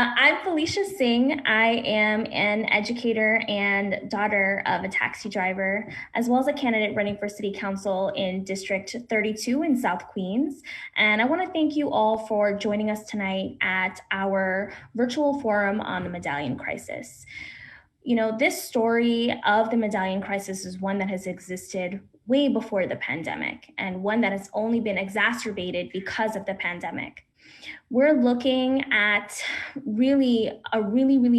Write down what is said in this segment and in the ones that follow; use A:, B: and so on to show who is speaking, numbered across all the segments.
A: I'm Felicia Singh. I am an educator and daughter of a taxi driver, as well as a candidate running for City Council in District 32 in South Queens. And I want to thank you all for joining us tonight at our virtual forum on the Medallion crisis. You know, this story of the Medallion crisis is one that has existed way before the pandemic and one that has only been exacerbated because of the pandemic. We're looking at really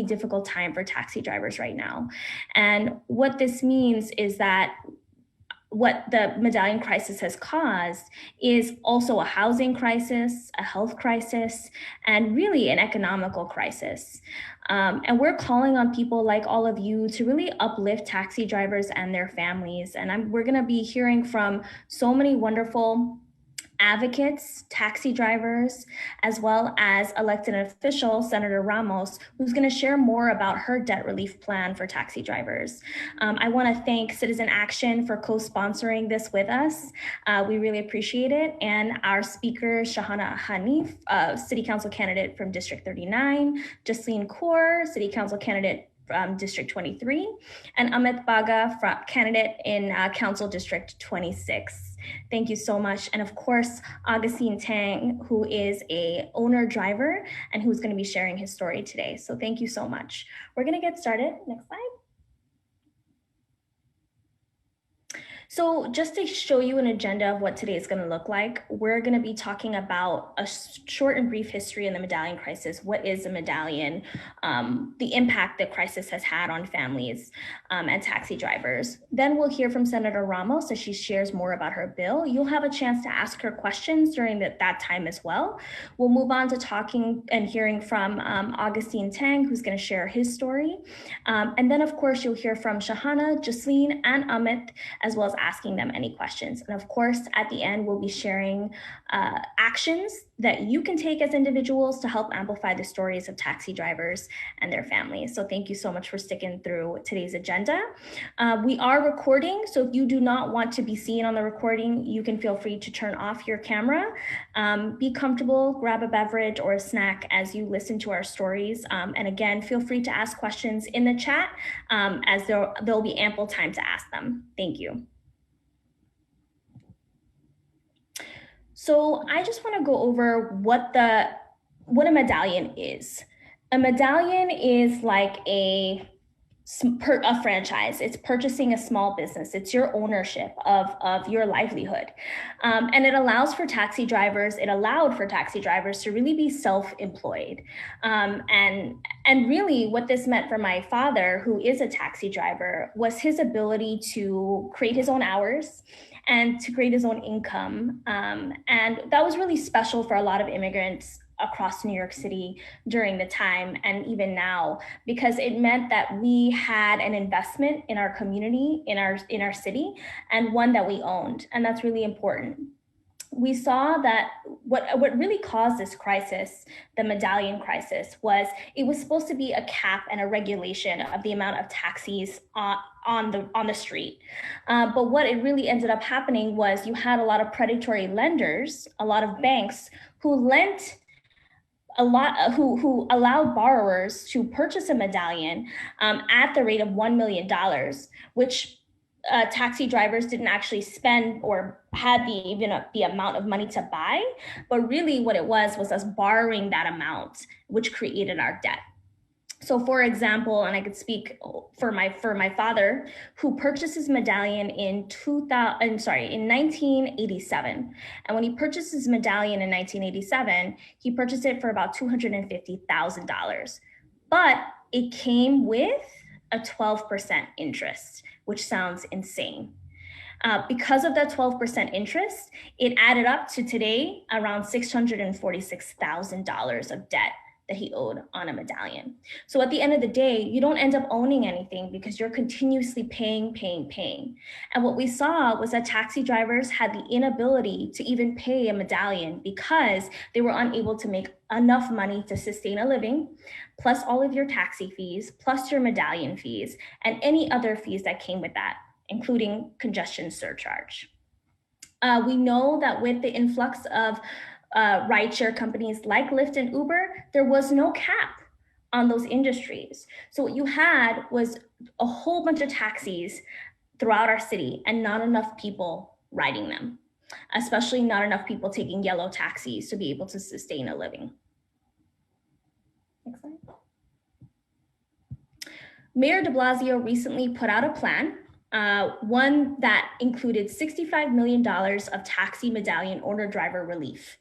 A: difficult time for taxi drivers right now. And what this means is that what the Medallion crisis has caused is also a housing crisis, a health crisis, and really an economical crisis. And we're calling on people like all of you to really uplift taxi drivers and their families. And we're gonna be hearing from so many wonderful advocates, taxi drivers, as well as elected official Senator Ramos, who's going to share more about her debt relief plan for taxi drivers. I want to thank Citizen Action for co-sponsoring this with us. We really appreciate it. And our speaker, Shahana Hanif, City Council candidate from District 39, Jaslin Kaur, City Council candidate from District 23, and Amit Bagga, candidate in Council District 26. Thank you so much. And of course, Augustine Tang, who is a owner driver and who's going to be sharing his story today. So thank you so much. We're going to get started. Next slide. So just to show you an agenda of what today is going to look like, we're going to be talking about a short and brief history in the Medallion crisis. What is a medallion? The impact the crisis has had on families and taxi drivers. Then we'll hear from Senator Ramos as she shares more about her bill. You'll have a chance to ask her questions during that time as well. We'll move on to talking and hearing from Augustine Tang, who's going to share his story. And then, of course, you'll hear from Shahana, Jaslin, and Amit, as well as asking them any questions. And of course, at the end, we'll be sharing actions that you can take as individuals to help amplify the stories of taxi drivers and their families. So thank you so much for sticking through today's agenda. We are recording, so if you do not want to be seen on the recording, you can feel free to turn off your camera. Be comfortable, grab a beverage or a snack as you listen to our stories. And again, feel free to ask questions in the chat as there'll be ample time to ask them. Thank you. So I just want to go over what a medallion is. A medallion is like a franchise. It's purchasing a small business. It's your ownership of your livelihood. And it allowed for taxi drivers to really be self-employed. And really what this meant for my father, who is a taxi driver, was his ability to create his own hours and to create his own income. And that was really special for a lot of immigrants across New York City during the time and even now, because it meant that we had an investment in our community, in our city, and one that we owned. And that's really important. We saw that what really caused this crisis, the medallion crisis, was it was supposed to be a cap and a regulation of the amount of taxis on the street. But what it really ended up happening was you had a lot of predatory lenders, a lot of banks who lent who allowed borrowers to purchase a medallion at the rate of $1 million, which taxi drivers didn't actually spend or had the amount of money to buy, but really what it was us borrowing that amount, which created our debt. So for example, and I could speak for my father, who purchased his medallion in 1987. And when he purchased his medallion in 1987, he purchased it for about $250,000. But it came with a 12% interest, which sounds insane. Because of that 12% interest, it added up to today around $646,000 of debt that he owed on a medallion. So at the end of the day, you don't end up owning anything because you're continuously paying. And what we saw was that taxi drivers had the inability to even pay a medallion because they were unable to make enough money to sustain a living, plus all of your taxi fees, plus your medallion fees, and any other fees that came with that, including congestion surcharge. We know that with the influx of rideshare companies like Lyft and Uber, there was no cap on those industries. So what you had was a whole bunch of taxis throughout our city and not enough people riding them, especially not enough people taking yellow taxis to be able to sustain a living. Next slide. Mayor de Blasio recently put out a plan, one that included $65 million of taxi medallion owner-driver relief.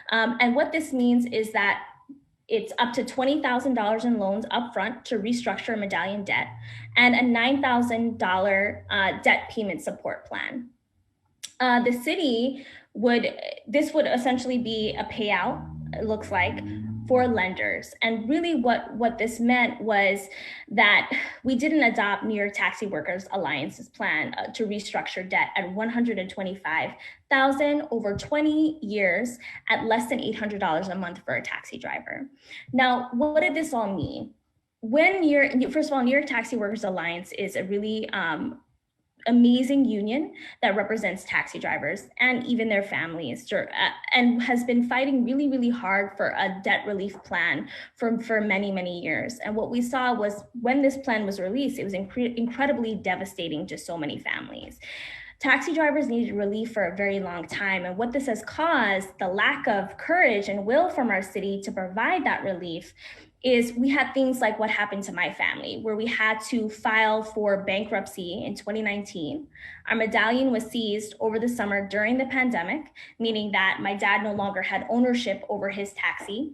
A: And what this means is that it's up to $20,000 in loans upfront to restructure medallion debt and a $9,000 debt payment support plan. The city this would essentially be a payout, it looks like, for lenders. And really what this meant was that we didn't adopt New York Taxi Workers Alliance's plan to restructure debt at $125,000 over 20 years at less than $800 a month for a taxi driver. Now, what did this all mean? First of all, New York Taxi Workers Alliance is a really amazing union that represents taxi drivers and even their families, and has been fighting really, really hard for a debt relief plan for many, many years. And what we saw was when this plan was released, it was incredibly devastating to so many families. Taxi drivers needed relief for a very long time. And what this has caused, the lack of courage and will from our city to provide that relief, is we had things like what happened to my family, where we had to file for bankruptcy in 2019. Our medallion was seized over the summer during the pandemic, meaning that my dad no longer had ownership over his taxi.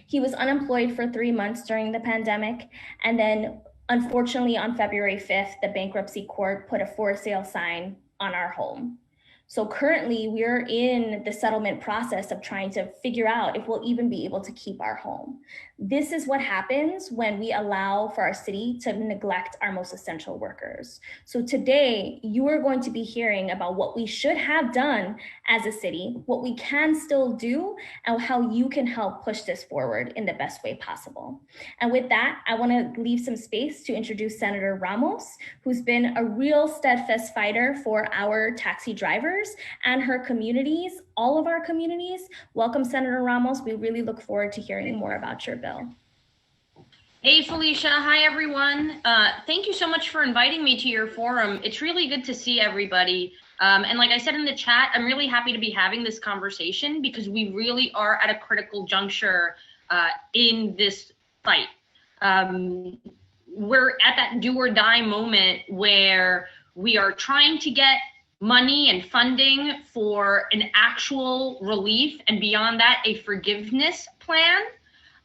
A: He was unemployed for 3 months during the pandemic. And then unfortunately on February 5th, the bankruptcy court put a for sale sign on our home. So currently we're in the settlement process of trying to figure out if we'll even be able to keep our home. This is what happens when we allow for our city to neglect our most essential workers. So today you are going to be hearing about what we should have done as a city, what we can still do, and how you can help push this forward in the best way possible. And with that, I want to leave some space to introduce Senator Ramos, who's been a real steadfast fighter for our taxi drivers and her communities, all of our communities. Welcome, Senator Ramos. We really look forward to hearing more about your bill.
B: Hey, Felicia. Hi, everyone. Thank you so much for inviting me to your forum. It's really good to see everybody. And like I said in the chat, I'm really happy to be having this conversation because we really are at a critical juncture in this fight. We're at that do or die moment where we are trying to get money and funding for an actual relief, and beyond that, a forgiveness plan.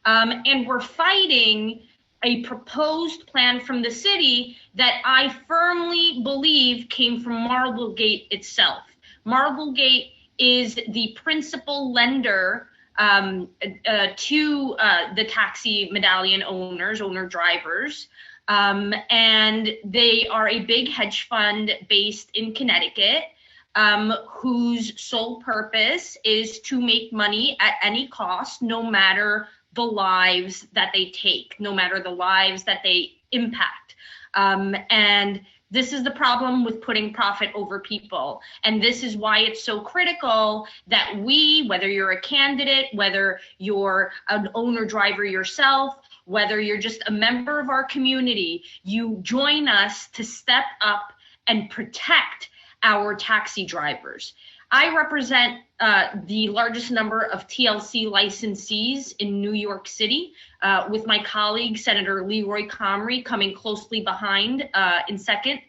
B: And we're fighting a proposed plan from the city that I firmly believe came from Marblegate itself. Marblegate is the principal lender to the taxi medallion owner drivers. And they are a big hedge fund based in Connecticut, whose sole purpose is to make money at any cost, no matter the lives that they take, no matter the lives that they impact. And this is the problem with putting profit over people. And this is why it's so critical that we, whether you're a candidate, whether you're an owner driver yourself, whether you're just a member of our community, you join us to step up and protect our taxi drivers. I represent the largest number of TLC licensees in New York City, with my colleague, Senator Leroy Comrie, coming closely behind in second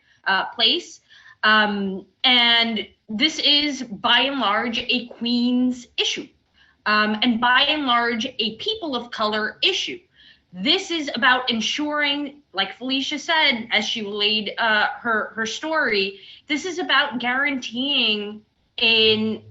B: place. And this is, by and large, a Queens issue, and by and large, a people of color issue. This is about ensuring, like Felicia said, as she relayed her story, this is about guaranteeing a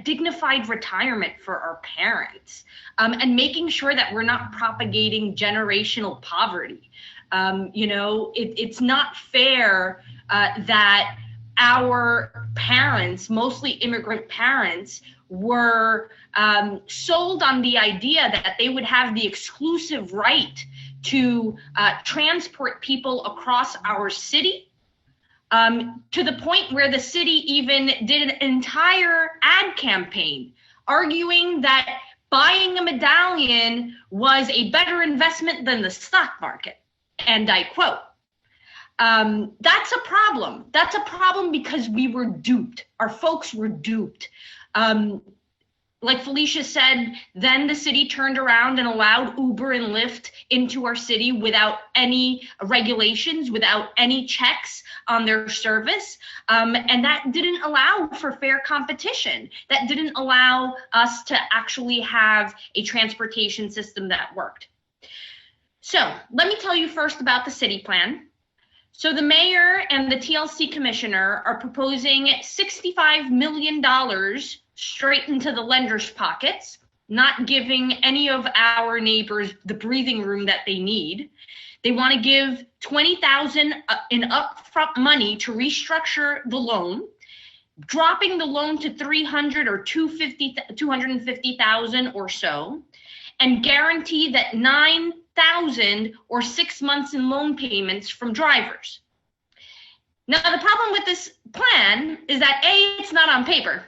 B: dignified retirement for our parents, and making sure that we're not propagating generational poverty. It's not fair that our parents, mostly immigrant parents, were sold on the idea that they would have the exclusive right to transport people across our city, to the point where the city even did an entire ad campaign arguing that buying a medallion was a better investment than the stock market. And I quote. That's a problem. That's a problem because we were duped. Our folks were duped. Like Felicia said, then the city turned around and allowed Uber and Lyft into our city without any regulations, without any checks on their service. And that didn't allow for fair competition. That didn't allow us to actually have a transportation system that worked. So let me tell you first about the city plan. So the mayor and the TLC commissioner are proposing $65 million straight into the lenders' pockets, not giving any of our neighbors the breathing room that they need. They want to give $20,000 in upfront money to restructure the loan, dropping the loan to $300,000 or $250,000 or so, and guarantee that $9,000 or 6 months in loan payments from drivers. Now, the problem with this plan is that A, it's not on paper.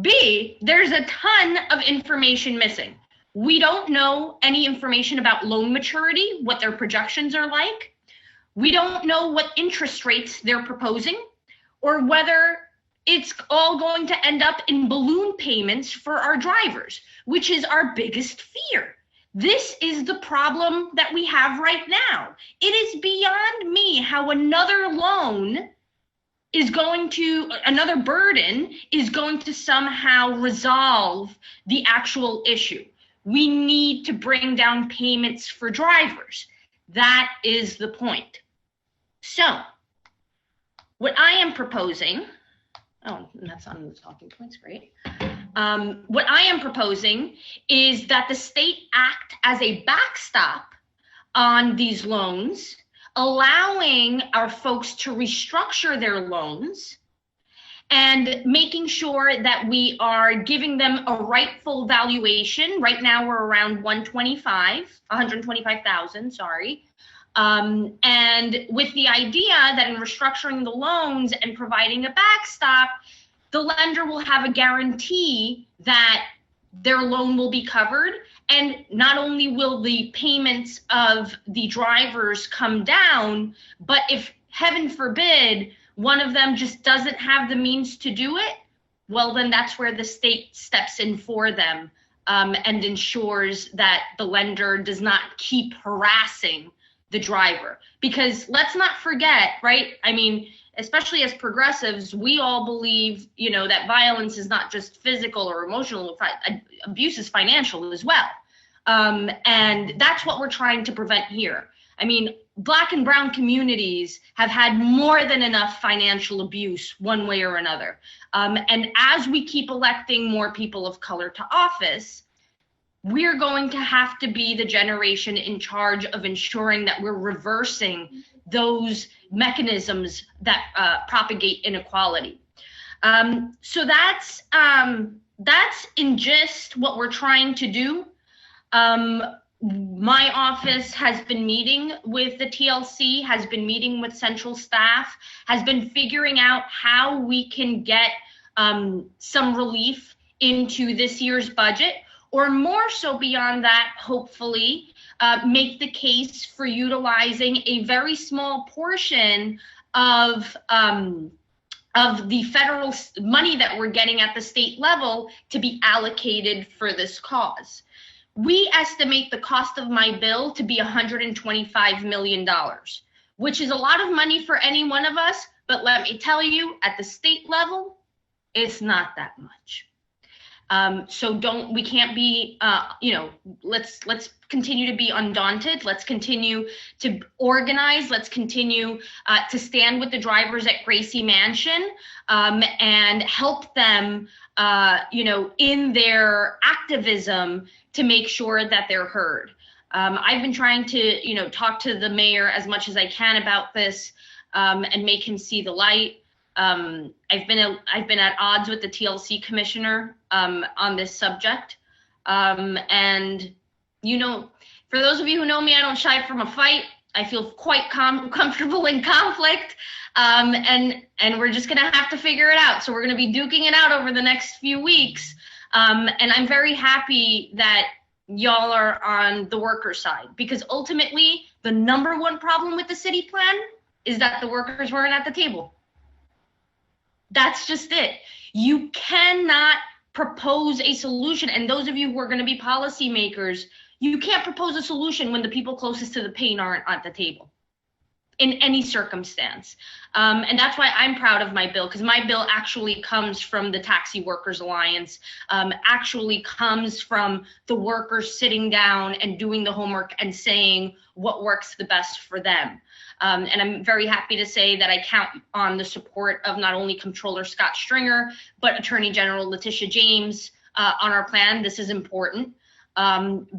B: B, there's a ton of information missing. We don't know any information about loan maturity, what their projections are like. We don't know what interest rates they're proposing, or whether it's all going to end up in balloon payments for our drivers, which is our biggest fear. This is the problem that we have right now. It is beyond me how another burden is going to somehow resolve the actual issue. We need to bring down payments for drivers. That is the point. So, what I am proposing, that's on the talking points, great. What I am proposing is that the state act as a backstop on these loans, allowing our folks to restructure their loans and making sure that we are giving them a rightful valuation. Right now we're around 125,000, sorry. And with the idea that in restructuring the loans and providing a backstop, the lender will have a guarantee that their loan will be covered. And not only will the payments of the drivers come down, but if heaven forbid, one of them just doesn't have the means to do it, well, then that's where the state steps in for them and ensures that the lender does not keep harassing the driver. Because let's not forget, right? I mean, especially as progressives, we all believe, that violence is not just physical or emotional, abuse is financial as well. And that's what we're trying to prevent here. I mean, Black and brown communities have had more than enough financial abuse one way or another. And as we keep electing more people of color to office, we're going to have to be the generation in charge of ensuring that we're reversing those mechanisms that propagate inequality. So that's in gist what we're trying to do. My office has been meeting with the TLC, has been meeting with central staff, has been figuring out how we can get some relief into this year's budget, or more so beyond that, hopefully, make the case for utilizing a very small portion of the federal money that we're getting at the state level to be allocated for this cause. We estimate the cost of my bill to be $125 million, which is a lot of money for any one of us, but let me tell you, at the state level, it's not that much. So we can't be, let's continue to be undaunted. Let's continue to organize. Let's continue to stand with the drivers at Gracie Mansion and help them, in their activism to make sure that they're heard. I've been trying to, talk to the mayor as much as I can about this and make him see the light. I've been at odds with the TLC commissioner on this subject. And, for those of you who know me, I don't shy from a fight. I feel quite comfortable in conflict. And we're just going to have to figure it out. So we're going to be duking it out over the next few weeks. And I'm very happy that y'all are on the worker side, because ultimately the #1 problem with the city plan is that the workers weren't at the table. That's just it. You cannot propose a solution. And those of you who are going to be policymakers, you can't propose a solution when the people closest to the pain aren't at the table in any circumstance. And that's why I'm proud of my bill, because my bill actually comes from the Taxi Workers Alliance, actually comes from the workers sitting down and doing the homework and saying what works the best for them. And I'm very happy to say that I count on the support of not only Comptroller Scott Stringer, but Attorney General Letitia James on our plan. This is important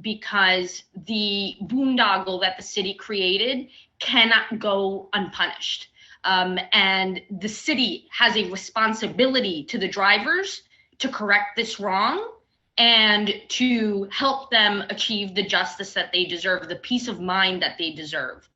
B: because the boondoggle that the city created cannot go unpunished. And the city has a responsibility to the drivers to correct this wrong and to help them achieve the justice that they deserve, the peace of mind that they deserve.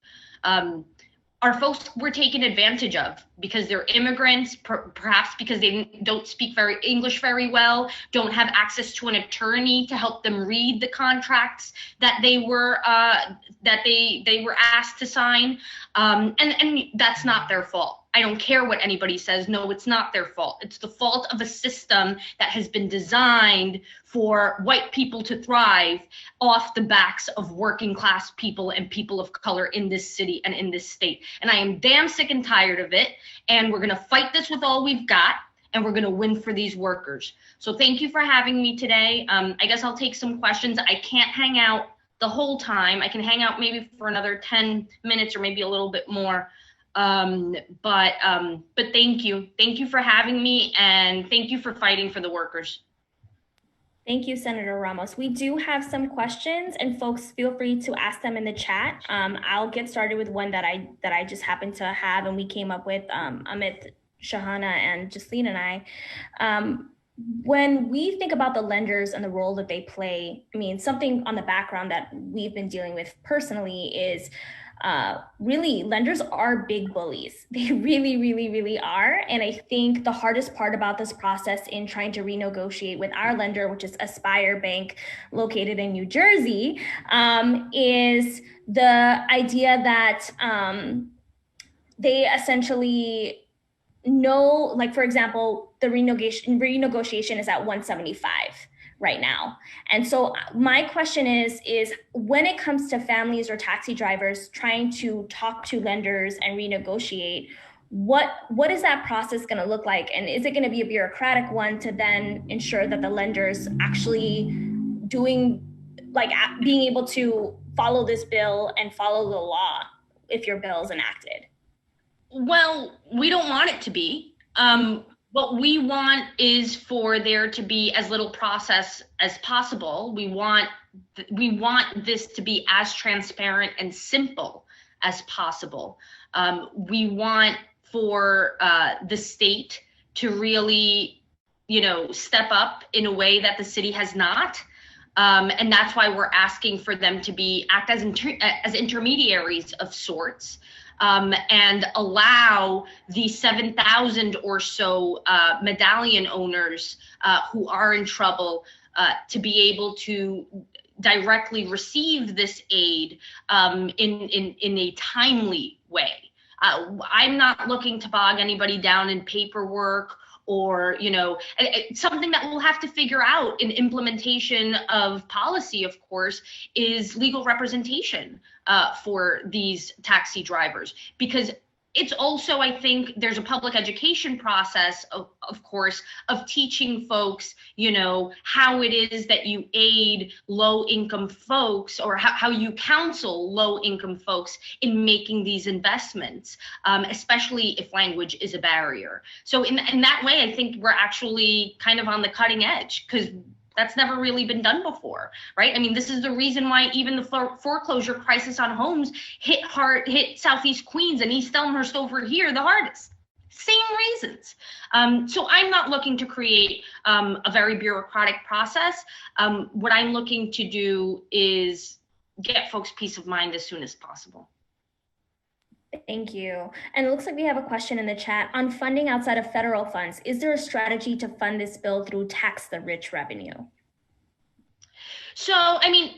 B: Our folks were taken advantage of because they're immigrants, perhaps because they don't speak English very well, don't have access to an attorney to help them read the contracts that they were asked to sign, and that's not their fault. I don't care what anybody says. No, it's not their fault. It's the fault of a system that has been designed for white people to thrive off the backs of working class people and people of color in this city and in this state. And I am damn sick and tired of it. And we're going to fight this with all we've got, and we're going to win for these workers. So thank you for having me today. I guess I'll take some questions. I can't hang out the whole time. I can hang out maybe for another 10 minutes or maybe a little bit more. But thank you. Thank you for having me, and thank you for fighting for the workers.
A: Thank you, Senator Ramos. We do have some questions, and folks, feel free to ask them in the chat. I'll get started with one that I just happened to have, and we came up with Amit, Shahana, and Jaslin and I. When we think about the lenders and the role that they play, I mean, something on the background that we've been dealing with personally is really, lenders are big bullies. They really, really, really are. And I think the hardest part about this process in trying to renegotiate with our lender, which is Aspire Bank, located in New Jersey, is the idea that they essentially know, like, for example, the renegotiation is at 175 right now. And so my question is when it comes to families or taxi drivers trying to talk to lenders and renegotiate, what is that process going to look like? And is it going to be a bureaucratic one to then ensure that the lenders actually being able to follow this bill and follow the law if your bill is enacted?
B: Well, we don't want it to be. What we want is for there to be as little process as possible. We want this to be as transparent and simple as possible. We want for the state to really, step up in a way that the city has not. And that's why we're asking for them to act as intermediaries of sorts. And allow the 7,000 or so Medallion owners who are in trouble to be able to directly receive this aid in a timely way. I'm not looking to bog anybody down in paperwork or, something that we'll have to figure out in implementation of policy, of course, is legal representation for these taxi drivers. Because it's also, I think, there's a public education process, of course, of teaching folks, how it is that you aid low-income folks, or how you counsel low-income folks in making these investments, especially if language is a barrier. So in that way, I think we're actually kind of on the cutting edge, because that's never really been done before, right? I mean, this is the reason why even the foreclosure crisis on homes hit Southeast Queens and East Elmhurst over here the hardest. Same reasons. So I'm not looking to create a very bureaucratic process. What I'm looking to do is get folks peace of mind as soon as possible.
A: Thank you. And it looks like we have a question in the chat on funding outside of federal funds. Is there a strategy to fund this bill through tax the rich revenue?
B: So, I mean,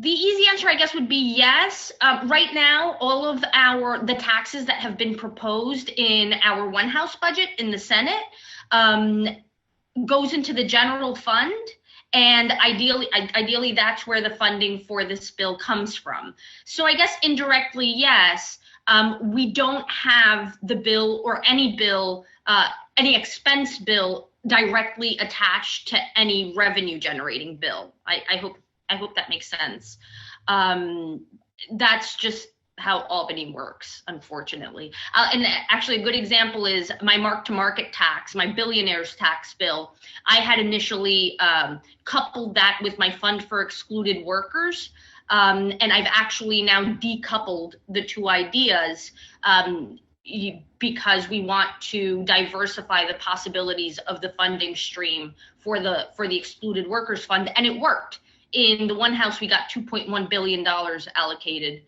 B: the easy answer, I guess, would be yes. Right now, all of the taxes that have been proposed in our one house budget in the Senate goes into the general fund. And ideally, that's where the funding for this bill comes from. So I guess indirectly, yes, we don't have the bill or any bill, any expense bill directly attached to any revenue generating bill. I hope that makes sense. That's just how Albany works, unfortunately. And actually a good example is my mark-to-market tax, my billionaire's tax bill. I had initially coupled that with my fund for excluded workers. And I've actually now decoupled the two ideas because we want to diversify the possibilities of the funding stream for the excluded workers fund, and it worked. In the one house, we got $2.1 billion allocated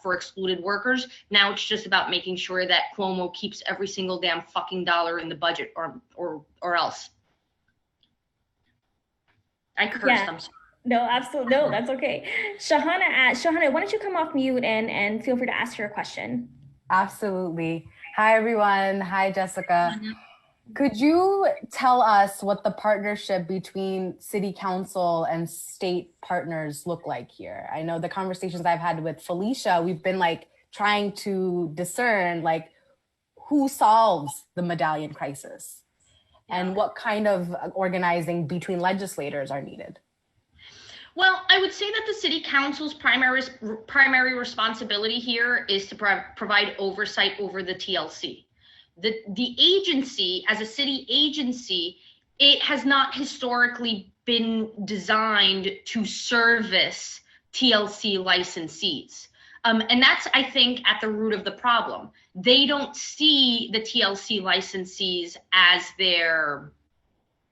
B: for excluded workers. Now it's just about making sure that Cuomo keeps every single damn fucking dollar in the budget, or else. I cursed.
A: Yeah.
B: I'm sorry.
A: No, absolutely. No, that's okay. Shahana, why don't you come off mute and feel free to ask your question?
C: Absolutely. Hi, everyone. Hi, Jessica. Could you tell us what the partnership between city council and state partners look like here? I know the conversations I've had with Felicia, we've been like trying to discern like who solves the Medallion crisis and what kind of organizing between legislators are needed.
B: Well, I would say that the city council's primary responsibility here is to provide oversight over the TLC. The agency, as a city agency, it has not historically been designed to service TLC licensees. And that's, I think, at the root of the problem. They don't see the TLC licensees as their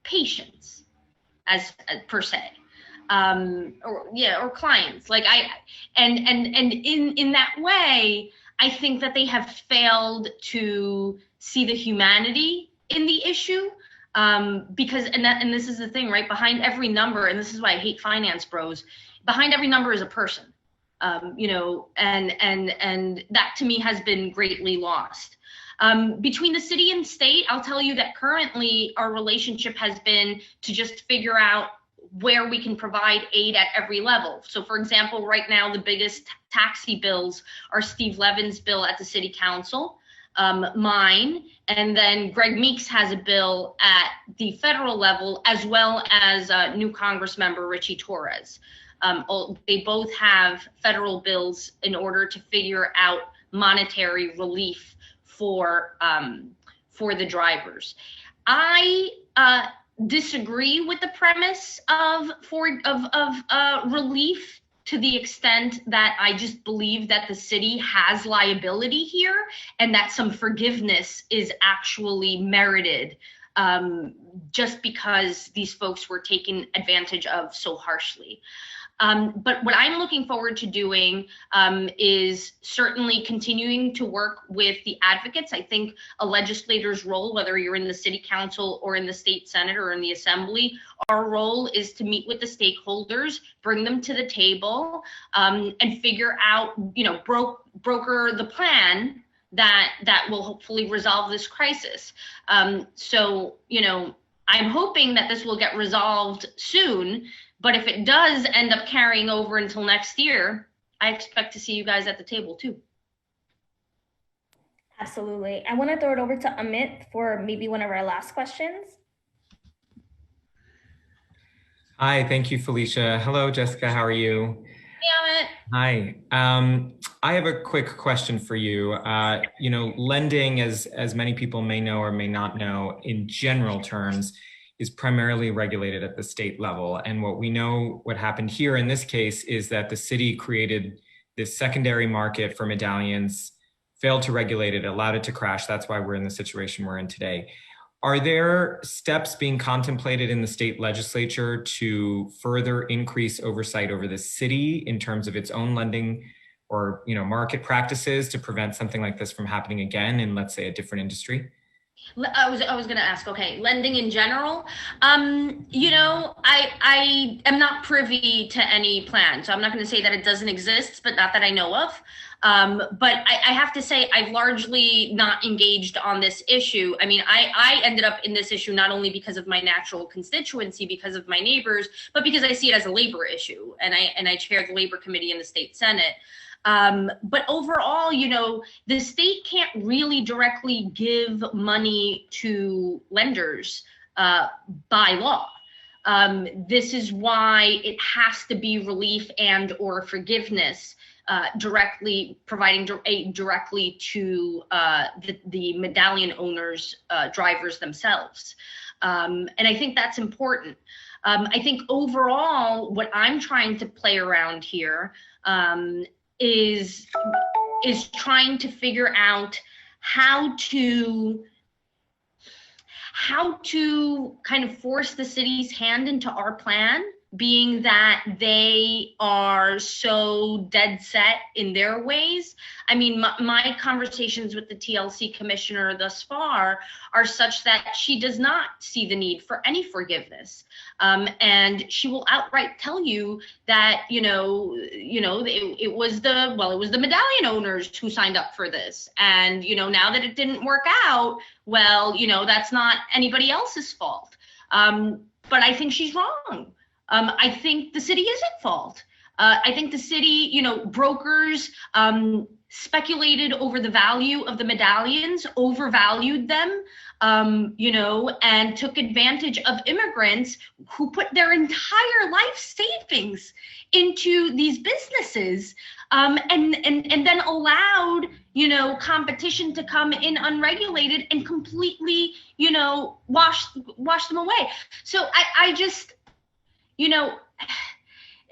B: patients, as per se. Or clients, like and in that way, I think that they have failed to see the humanity in the issue, because and this is the thing, right? Behind every number, and this is why I hate finance bros, behind every number is a person, and that to me has been greatly lost. Between the city and state, I'll tell you that currently our relationship has been to just figure out where we can provide aid at every level. So for example, right now, the biggest taxi bills are Steve Levin's bill at the city council, mine, and then Greg Meeks has a bill at the federal level, as well as new Congress member Richie Torres. They both have federal bills in order to figure out monetary relief for the drivers. I disagree with the premise of relief, to the extent that I just believe that the city has liability here and that some forgiveness is actually merited, just because these folks were taken advantage of so harshly. But what I'm looking forward to doing is certainly continuing to work with the advocates. I think a legislator's role, whether you're in the city council or in the state senate or in the assembly, our role is to meet with the stakeholders, bring them to the table, and figure out, broker the plan that will hopefully resolve this crisis. So, I'm hoping that this will get resolved soon. But if it does end up carrying over until next year, I expect to see you guys at the table too.
A: Absolutely. I want to throw it over to Amit for maybe one of our last questions.
D: Hi, thank you, Felicia. Hello, Jessica, how are you?
B: Hey, Amit.
D: Hi. I have a quick question for you. Lending, as many people may know or may not know, in general terms, is primarily regulated at the state level. And what happened here in this case is that the city created this secondary market for medallions, failed to regulate it, allowed it to crash. That's why we're in the situation we're in today. Are there steps being contemplated in the state legislature to further increase oversight over the city in terms of its own lending market practices to prevent something like this from happening again in, let's say, a different industry?
B: I was going to ask, okay, lending in general, I am not privy to any plan, so I'm not going to say that it doesn't exist, but not that I know of. But I have to say I've largely not engaged on this issue. I mean, I ended up in this issue not only because of my natural constituency, because of my neighbors, but because I see it as a labor issue, and I chair the labor committee in the state Senate. But overall, the state can't really directly give money to lenders by law. This is why it has to be relief and or forgiveness directly directly to the medallion owners, drivers themselves. And I think that's important. I think overall, what I'm trying to play around here is trying to figure out how to kind of force the city's hand into our plan, being that they are so dead set in their ways. I mean, my conversations with the TLC commissioner thus far are such that she does not see the need for any forgiveness. And she will outright tell you that, it was the medallion owners who signed up for this. And, now that it didn't work out, well, that's not anybody else's fault. But I think she's wrong. I think the city is at fault. I think the city, brokers speculated over the value of the medallions, overvalued them, and took advantage of immigrants who put their entire life savings into these businesses, and then allowed, competition to come in unregulated and completely, wash them away. So I just,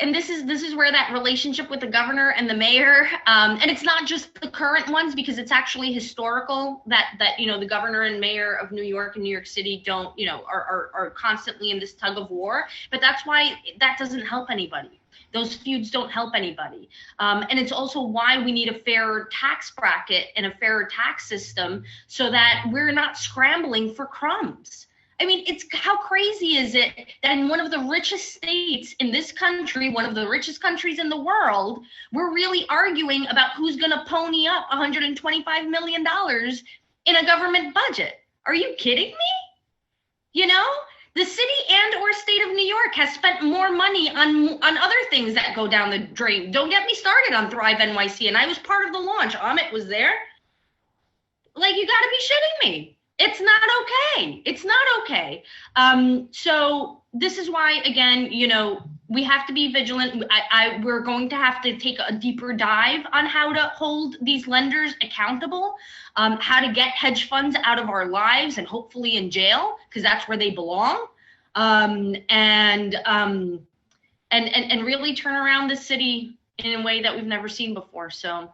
B: and this is where that relationship with the governor and the mayor, and it's not just the current ones, because it's actually historical that the governor and mayor of New York and New York City don't, are constantly in this tug of war. But that's why that doesn't help anybody. Those feuds don't help anybody. And it's also why we need a fairer tax bracket and a fairer tax system so that we're not scrambling for crumbs. I mean, how crazy is it that in one of the richest states in this country, one of the richest countries in the world, we're really arguing about who's going to pony up $125 million in a government budget? Are you kidding me? The city and or state of New York has spent more money on other things that go down the drain. Don't get me started on Thrive NYC, and I was part of the launch. Amit was there. Like, you got to be shitting me. It's not okay. It's not okay. So this is why, again, we have to be vigilant. We're going to have to take a deeper dive on how to hold these lenders accountable, how to get hedge funds out of our lives and hopefully in jail, because that's where they belong, and really turn around the city in a way that we've never seen before. So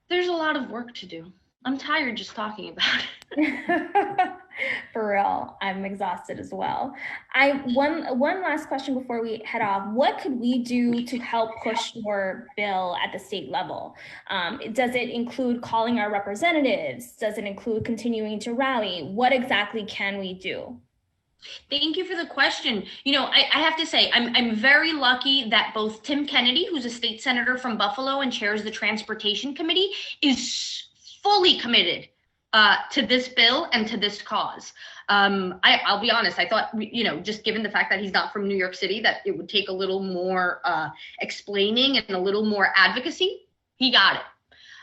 B: there's a lot of work to do. I'm tired just talking about it.
A: For real, I'm exhausted as well. One last question before we head off. What could we do to help push your bill at the state level? Does it include calling our representatives? Does it include continuing to rally? What exactly can we do?
B: Thank you for the question. I have to say, I'm very lucky that both Tim Kennedy, who's a state senator from Buffalo and chairs the Transportation Committee, is fully committed to this bill and to this cause. I'll be honest, I thought, just given the fact that he's not from New York City, that it would take a little more explaining and a little more advocacy. He got it.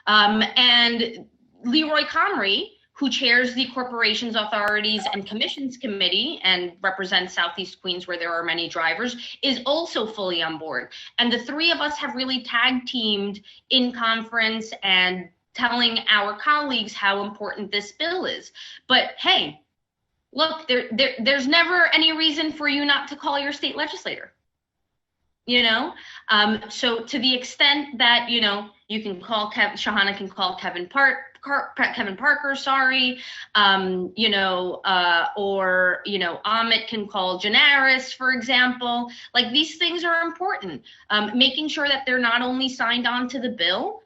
B: And Leroy Comrie, who chairs the Corporations, Authorities, and Commissions Committee and represents Southeast Queens, where there are many drivers, is also fully on board. And the three of us have really tag teamed in conference and telling our colleagues how important this bill is. But hey, look, there's never any reason for you not to call your state legislator. So to the extent that, you can call Shahana can call Kevin Kevin Parker, sorry, or, Amit can call Janaris, for example. Like, these things are important. Making sure that they're not only signed on to the bill,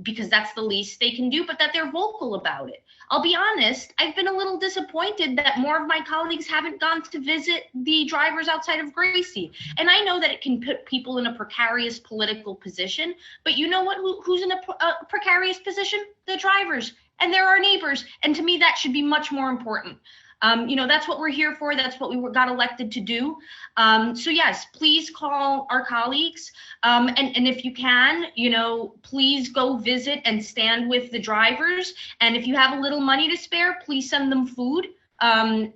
B: because that's the least they can do, but that they're vocal about it. I'll be honest, I've been a little disappointed that more of my colleagues haven't gone to visit the drivers outside of Gracie. And I know that it can put people in a precarious political position, but you know what? Who's in a precarious position? The drivers, and they're our neighbors. And to me, that should be much more important. That's what we're here for. That's what we got elected to do. So yes, please call our colleagues. And if you can, please go visit and stand with the drivers. And if you have a little money to spare, please send them food. And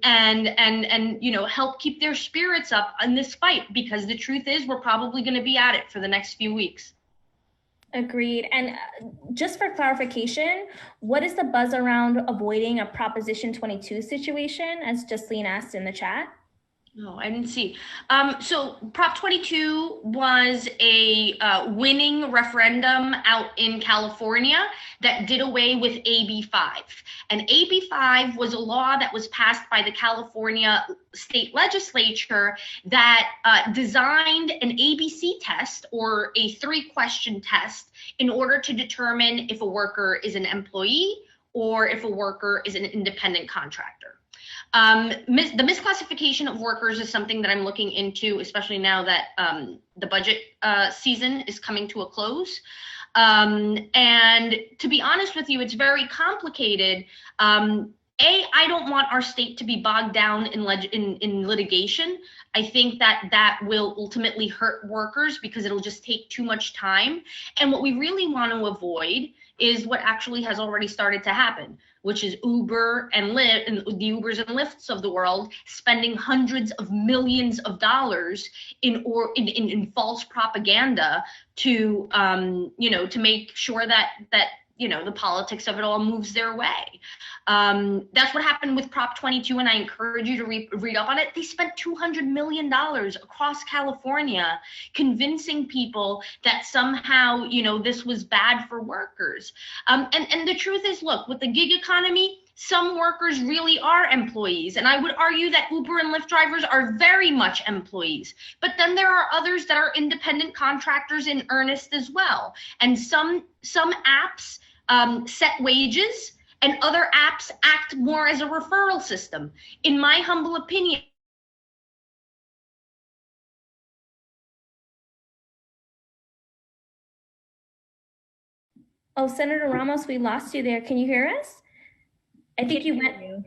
B: help keep their spirits up in this fight, because the truth is we're probably going to be at it for the next few weeks.
A: Agreed. And just for clarification, what is the buzz around avoiding a Proposition 22 situation, as Jaslin asked in the chat?
B: No, I didn't see. So Prop 22 was a winning referendum out in California that did away with AB 5. And AB 5 was a law that was passed by the California state legislature that designed an ABC test, or a 3-question test, in order to determine if a worker is an employee or if a worker is an independent contractor. The misclassification of workers is something that I'm looking into, especially now that the budget season is coming to a close. And to be honest with you, it's very complicated. I don't want our state to be bogged down in litigation. I think that will ultimately hurt workers because it'll just take too much time. And what we really want to avoid is what actually has already started to happen, which is Uber and Lyft, and the Ubers and Lyfts of the world, spending hundreds of millions of dollars in false propaganda to make sure that the politics of it all moves their way. That's what happened with Prop 22, and I encourage you to read up on it. They spent $200 million across California convincing people that somehow, this was bad for workers. And the truth is, look, with the gig economy, some workers really are employees. And I would argue that Uber and Lyft drivers are very much employees. But then there are others that are independent contractors in earnest as well. And some apps set wages, and other apps act more as a referral system. In my humble opinion,
A: Oh, Senator Ramos, we lost you there. Can you hear us? I think you went.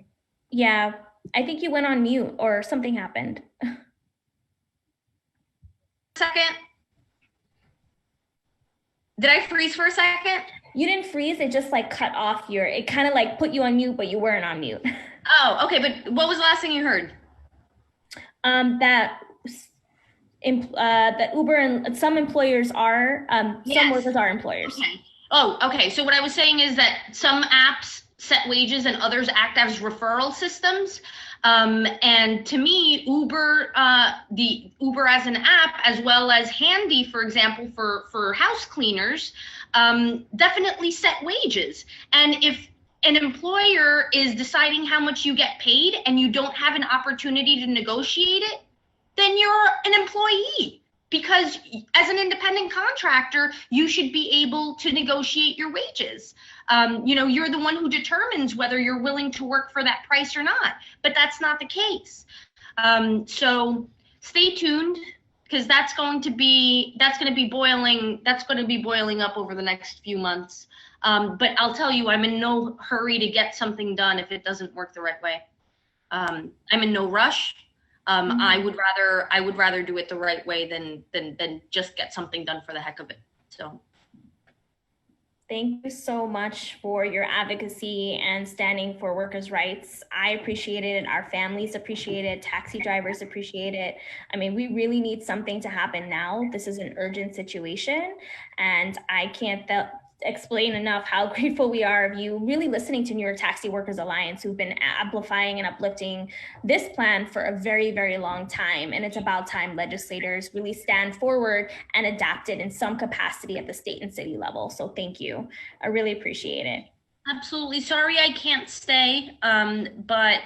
A: Yeah, I think you went on mute or something happened.
B: Second. Did I freeze for a second?
A: You didn't freeze. It just cut off it kind of put you on mute, but you weren't on mute.
B: Oh, okay. But what was the last thing you heard?
A: That Uber and some employers are, some workers are employers.
B: Okay. Oh, okay. So what I was saying is that some apps set wages and others act as referral systems. And to me, Uber, the Uber as an app, as well as Handy, for example, for house cleaners, definitely set wages. And if an employer is deciding how much you get paid and you don't have an opportunity to negotiate it, then you're an employee. Because as an independent contractor, you should be able to negotiate your wages. You're the one who determines whether you're willing to work for that price or not, but that's not the case. So stay tuned, because that's going to be boiling up over the next few months. But I'll tell you, I'm in no hurry to get something done if it doesn't work the right way. I'm in no rush. I would rather do it the right way than just get something done for the heck of it. So
A: thank you so much for your advocacy and standing for workers' rights. I appreciate it. Our families appreciate it. Taxi drivers appreciate it. I mean, we really need something to happen now. This is an urgent situation, and I can't explain enough how grateful we are of you really listening to New York Taxi Workers Alliance, who've been amplifying and uplifting this plan for a very, very long time. And it's about time legislators really stand forward and adapt it in some capacity at the state and city level. So thank you. I really appreciate it.
B: Absolutely. Sorry I can't stay, but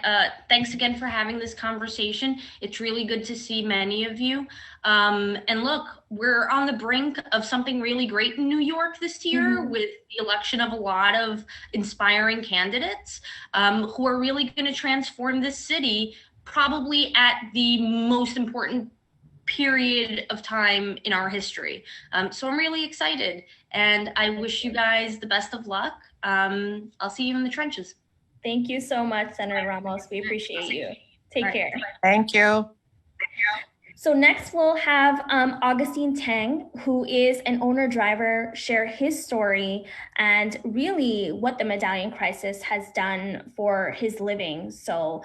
B: thanks again for having this conversation. It's really good to see many of you. And look, we're on the brink of something really great in New York this year with the election of a lot of inspiring candidates who are really going to transform this city, probably at the most important period of time in our history. So I'm really excited, and I wish you guys the best of luck. I'll see you in the trenches.
A: Thank you so much, Senator Ramos. We appreciate you. Take care.
E: Thank you.
A: So next we'll have Augustine Tang, who is an owner-driver, share his story and really what the Medallion crisis has done for his living. So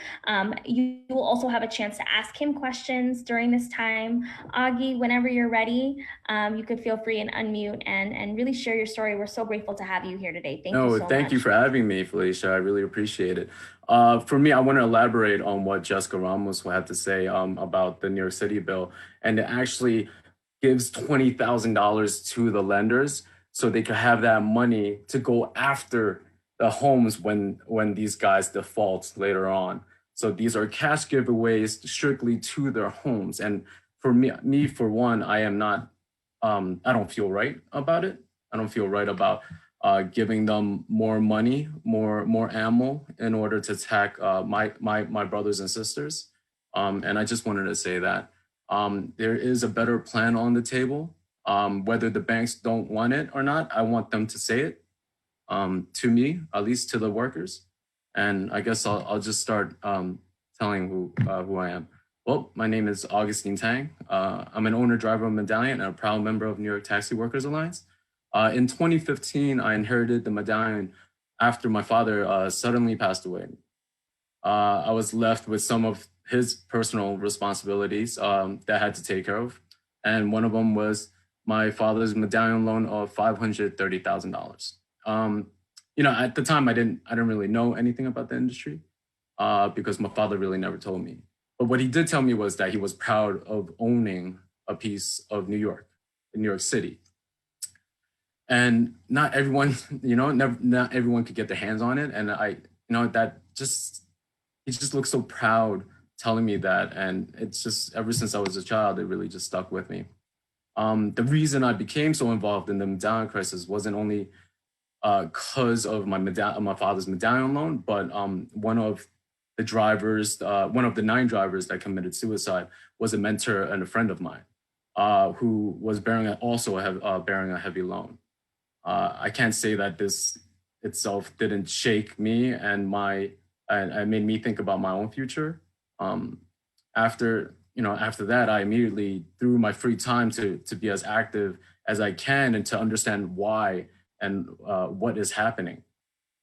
A: you will also have a chance to ask him questions during this time. Augie, whenever you're ready, you could feel free and unmute and really share your story. We're so grateful to have you here today. Thank you so much.
F: Thank you for having me, Felicia. I really appreciate it. For me, I want to elaborate on what Jessica Ramos will have to say about the New York City bill. And it actually gives $20,000 to the lenders so they could have that money to go after the homes when these guys default later on. So these are cash giveaways strictly to their homes. And for me for one, I am not, I don't feel right about it. I don't feel right about giving them more money, more ammo in order to attack my brothers and sisters. And I just wanted to say that there is a better plan on the table. Whether the banks don't want it or not, I want them to say it to me, at least to the workers. And I guess I'll just start telling who I am. Well, my name is Augustine Tang. I'm an owner-driver of Medallion and a proud member of New York Taxi Workers Alliance. In 2015, I inherited the Medallion after my father suddenly passed away. I was left with some of his personal responsibilities that I had to take care of. And one of them was my father's Medallion loan of $530,000. At the time, I didn't really know anything about the industry because my father really never told me. But what he did tell me was that he was proud of owning a piece of New York, in New York City. And not everyone, not everyone could get their hands on it. And he just looked so proud telling me that. And it's just, ever since I was a child, it really just stuck with me. The reason I became so involved in the Medallion crisis wasn't only because of my father's Medallion loan, but one of the 9 drivers that committed suicide was a mentor and a friend of mine who was bearing a heavy loan. I can't say that this itself didn't shake me and made me think about my own future. After that, I immediately threw my free time to be as active as I can and to understand why and what is happening.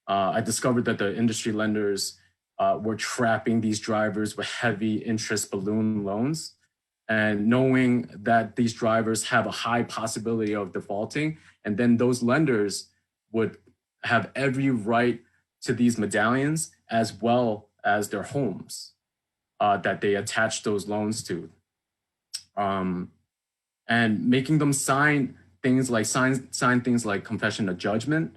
F: I discovered that the industry lenders were trapping these drivers with heavy interest balloon loans. And knowing that these drivers have a high possibility of defaulting, and then those lenders would have every right to these medallions as well as their homes that they attach those loans to. And making them sign things like confession of judgment.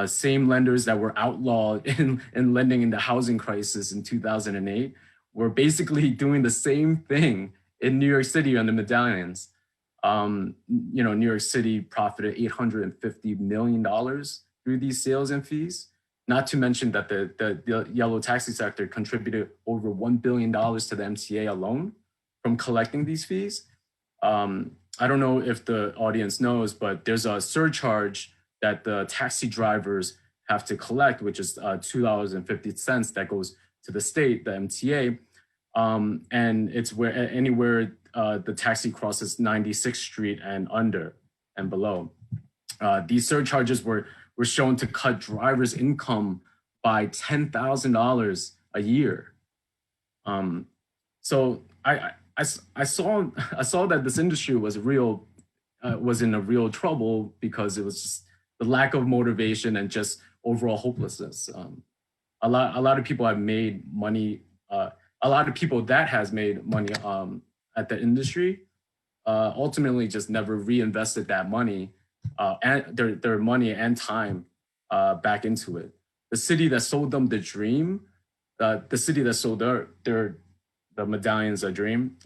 F: Same lenders that were outlawed in lending in the housing crisis in 2008 were basically doing the same thing in New York City on the medallions. New York City profited $850 million through these sales and fees. Not to mention that the yellow taxi sector contributed over $1 billion to the MTA alone from collecting these fees. I don't know if the audience knows, but there's a surcharge that the taxi drivers have to collect, which is $2.50 that goes to the state, the MTA. And it's anywhere the taxi crosses 96th Street and under and below. These surcharges were shown to cut drivers' income by $10,000 a year. So I saw that this industry was in a real trouble because it was just the lack of motivation and just overall hopelessness. A lot of people have made money. A lot of people that has made money at the industry ultimately just never reinvested that money and their money and time back into it. The city that sold them the dream, the city that sold the Medallions a dream,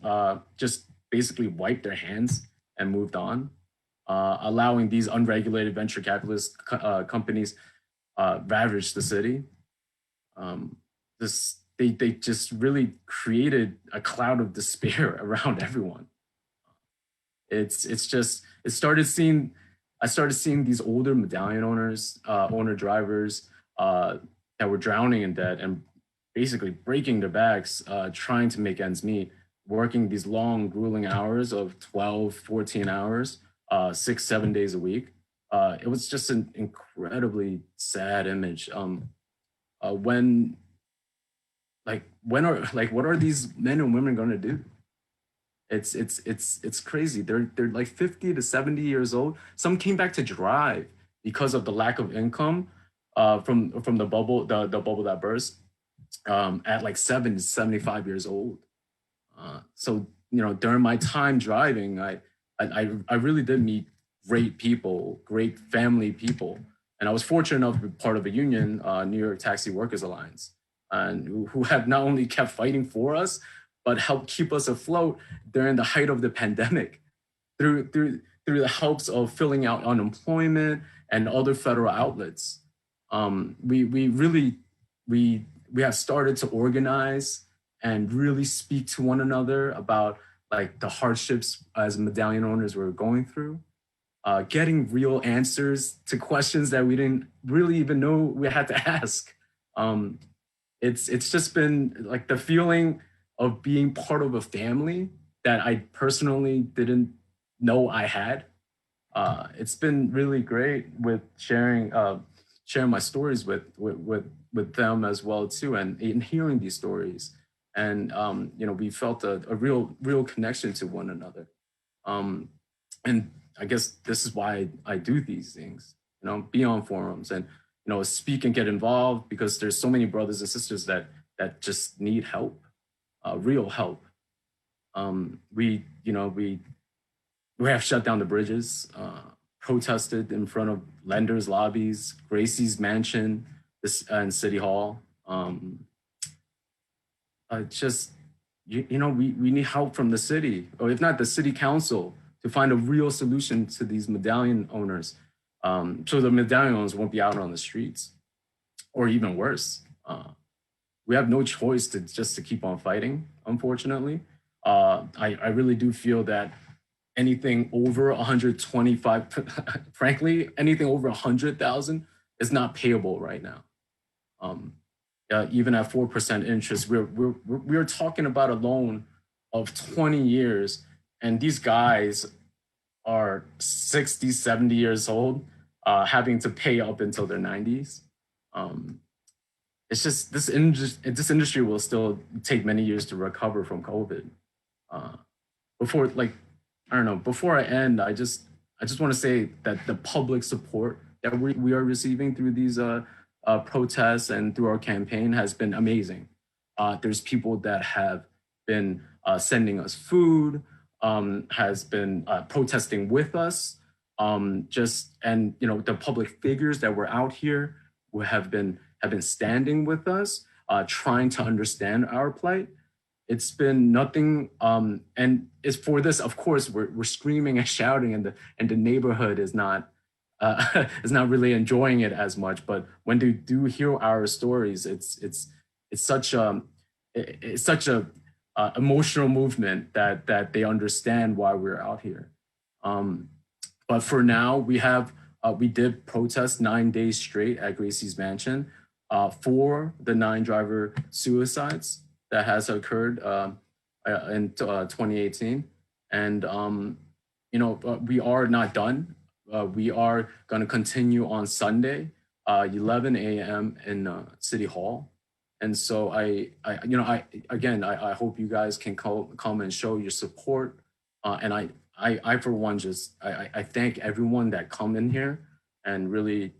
F: just basically wiped their hands and moved on, allowing these unregulated venture capitalist companies ravage the city. They just really created a cloud of despair around everyone. I started seeing these older Medallion owner drivers that were drowning in debt and basically breaking their backs, trying to make ends meet, working these long, grueling hours of 12, 14 hours, 6, 7 days a week. It was just an incredibly sad image. What are these men and women going to do? It's crazy. They're like 50 to 70 years old. Some came back to drive because of the lack of income from the bubble that burst at like 70 to 75 years old. So during my time driving, I really did meet great people, great family people, and I was fortunate enough to be part of a union, New York Taxi Workers Alliance, and who have not only kept fighting for us, but helped keep us afloat during the height of the pandemic through the helps of filling out unemployment and other federal outlets. We have started to organize and really speak to one another about like the hardships as Medallion owners were going through, getting real answers to questions that we didn't really even know we had to ask. It's just been like the feeling of being part of a family that I personally didn't know I had. It's been really great with sharing my stories with them as well too, and hearing these stories. And we felt a real connection to one another. And I guess this is why I do these things, be on forums and speak and get involved, because there's so many brothers and sisters that just need help. Real help. We have shut down the bridges, protested in front of lenders' lobbies, Gracie's mansion, and City Hall. We need help from the city, or if not the city council, to find a real solution to these Medallion owners, so the Medallion owners won't be out on the streets, or even worse. We have no choice to keep on fighting, unfortunately. I really do feel that anything over 125, frankly, anything over 100,000 is not payable right now. Even at 4% interest, we're talking about a loan of 20 years, and these guys are 60, 70 years old, having to pay up until their 90s. It's just this industry will still take many years to recover from COVID. Before I end, I just want to say that the public support that we are receiving through these protests and through our campaign has been amazing. There's people that have been sending us food, has been protesting with us, and the public figures that were out here who have been standing with us, trying to understand our plight. It's been nothing, and it's for this. Of course, we're screaming and shouting, and the neighborhood is not really enjoying it as much. But when they do hear our stories, it's such a emotional movement that they understand why we're out here. But for now, we did protest 9 days straight at Gracie's mansion for the 9 driver suicides that has occurred in 2018. And, we are not done. We are going to continue on Sunday, 11 a.m. in City Hall. And so I hope you guys can come and show your support. And I for one, I thank everyone that come in here and really,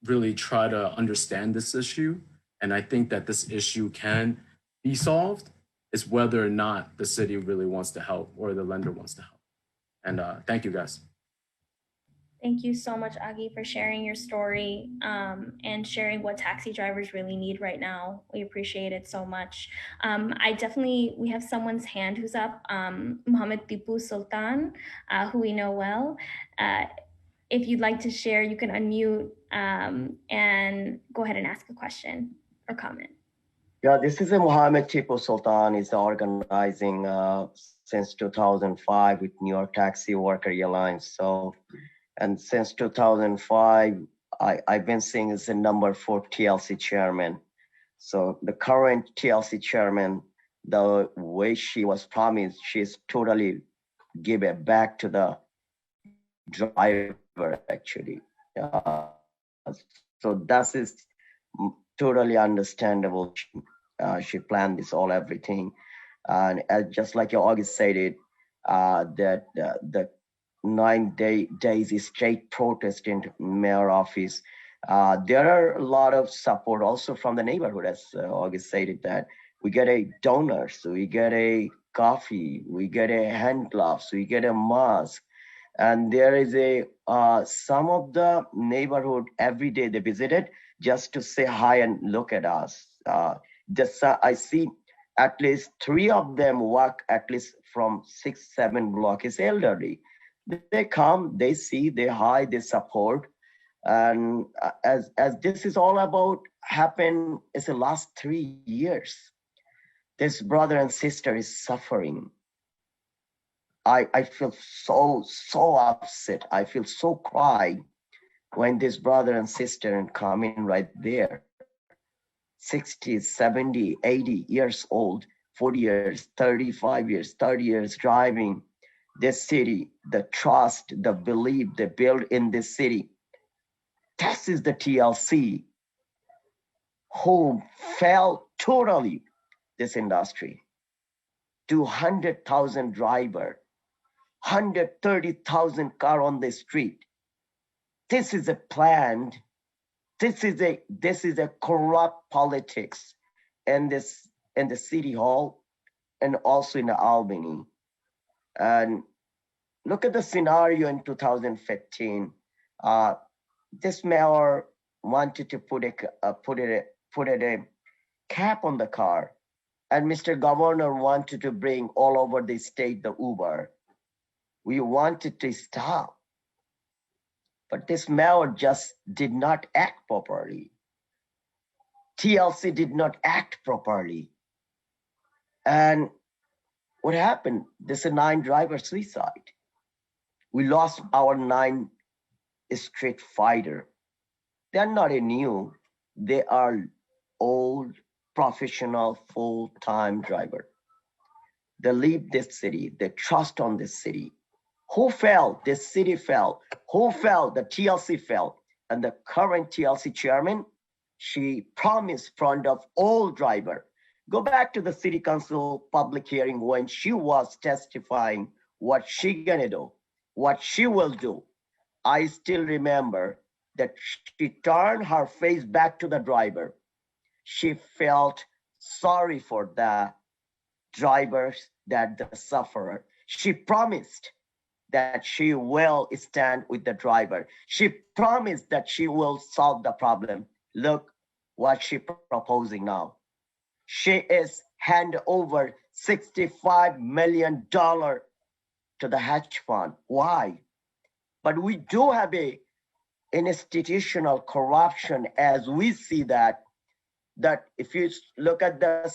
F: really try to understand this issue. And I think that this issue can be solved. It's whether or not the city really wants to help or the lender wants to help. And thank you guys.
A: Thank you so much, Agi, for sharing your story and sharing what taxi drivers really need right now. We appreciate it so much. We have someone's hand who's up, Mohammed Tipu Sultan, who we know well. If you'd like to share, you can unmute and go ahead and ask a question or comment.
E: Yeah, this is a Mohammed Tipu Sultan. Is organizing since 2005 with New York Taxi Worker Alliance. So, and since 2005, I've been seeing as the number 4 TLC chairman. So the current TLC chairman, the way she was promised, she's totally give it back to the driver actually. So that is totally understandable. She planned this everything. And just like you August said it, that the 9 days straight protest in mayor office. There are a lot of support also from the neighborhood, as August said it, that we get a donors, we get a coffee, we get a hand gloves, we get a mask. And there is some of the neighborhood every day they visited just to say hi and look at us. I see at least 3 of them walk at least from 6-7 blocks. Is elderly. They come, they see, they hi, they support. And as this is all about happened is the last 3 years. This brother and sister is suffering. I feel so upset. I feel so cry when this brother and sister come in right there. 60, 70, 80 years old, 40 years, 35 years, 30 years driving this city, the trust, the belief they build in this city. This is the TLC who fell totally this industry. 200,000 driver, 130,000 car on the street. This is a planned. This is a corrupt politics in the city hall and also in the Albany. And look at the scenario in 2015. This mayor wanted to put a cap on the car, and Mr. Governor wanted to bring all over the state the Uber. We wanted to stop. But this mayor just did not act properly. TLC did not act properly. And what happened? This is a 9 driver suicide. We lost our 9 street fighter. They're not a new, they are old, professional, full-time driver. They leave this city, they trust on this city. Who fell? This city fell. Who fell? The TLC fell. And the current TLC chairman, she promised front of all driver. Go back to the city council public hearing when she was testifying what she gonna do, what she will do. I still remember that she turned her face back to the driver. She felt sorry for the drivers, that the sufferer. She promised that she will stand with the driver. She promised that she will solve the problem. Look what she's proposing now. She is hand over $65 million to the hedge fund. Why? But we do have a institutional corruption, as we see that if you look at the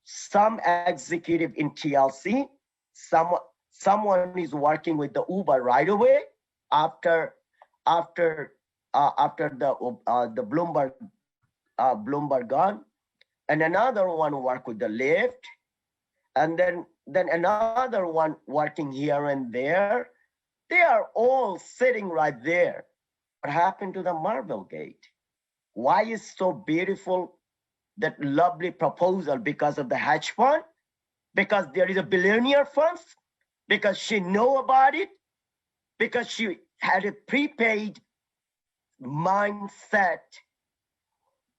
E: some executive in TLC, someone is working with the Uber right away after the Bloomberg gone, and another one work with the Lyft, and then another one working here and there. They are all sitting right there. What happened to the Marble Gate? Why is so beautiful, that lovely proposal? Because of the hedge fund? Because there is a billionaire funds? Because she know about it? Because she had a prepaid mindset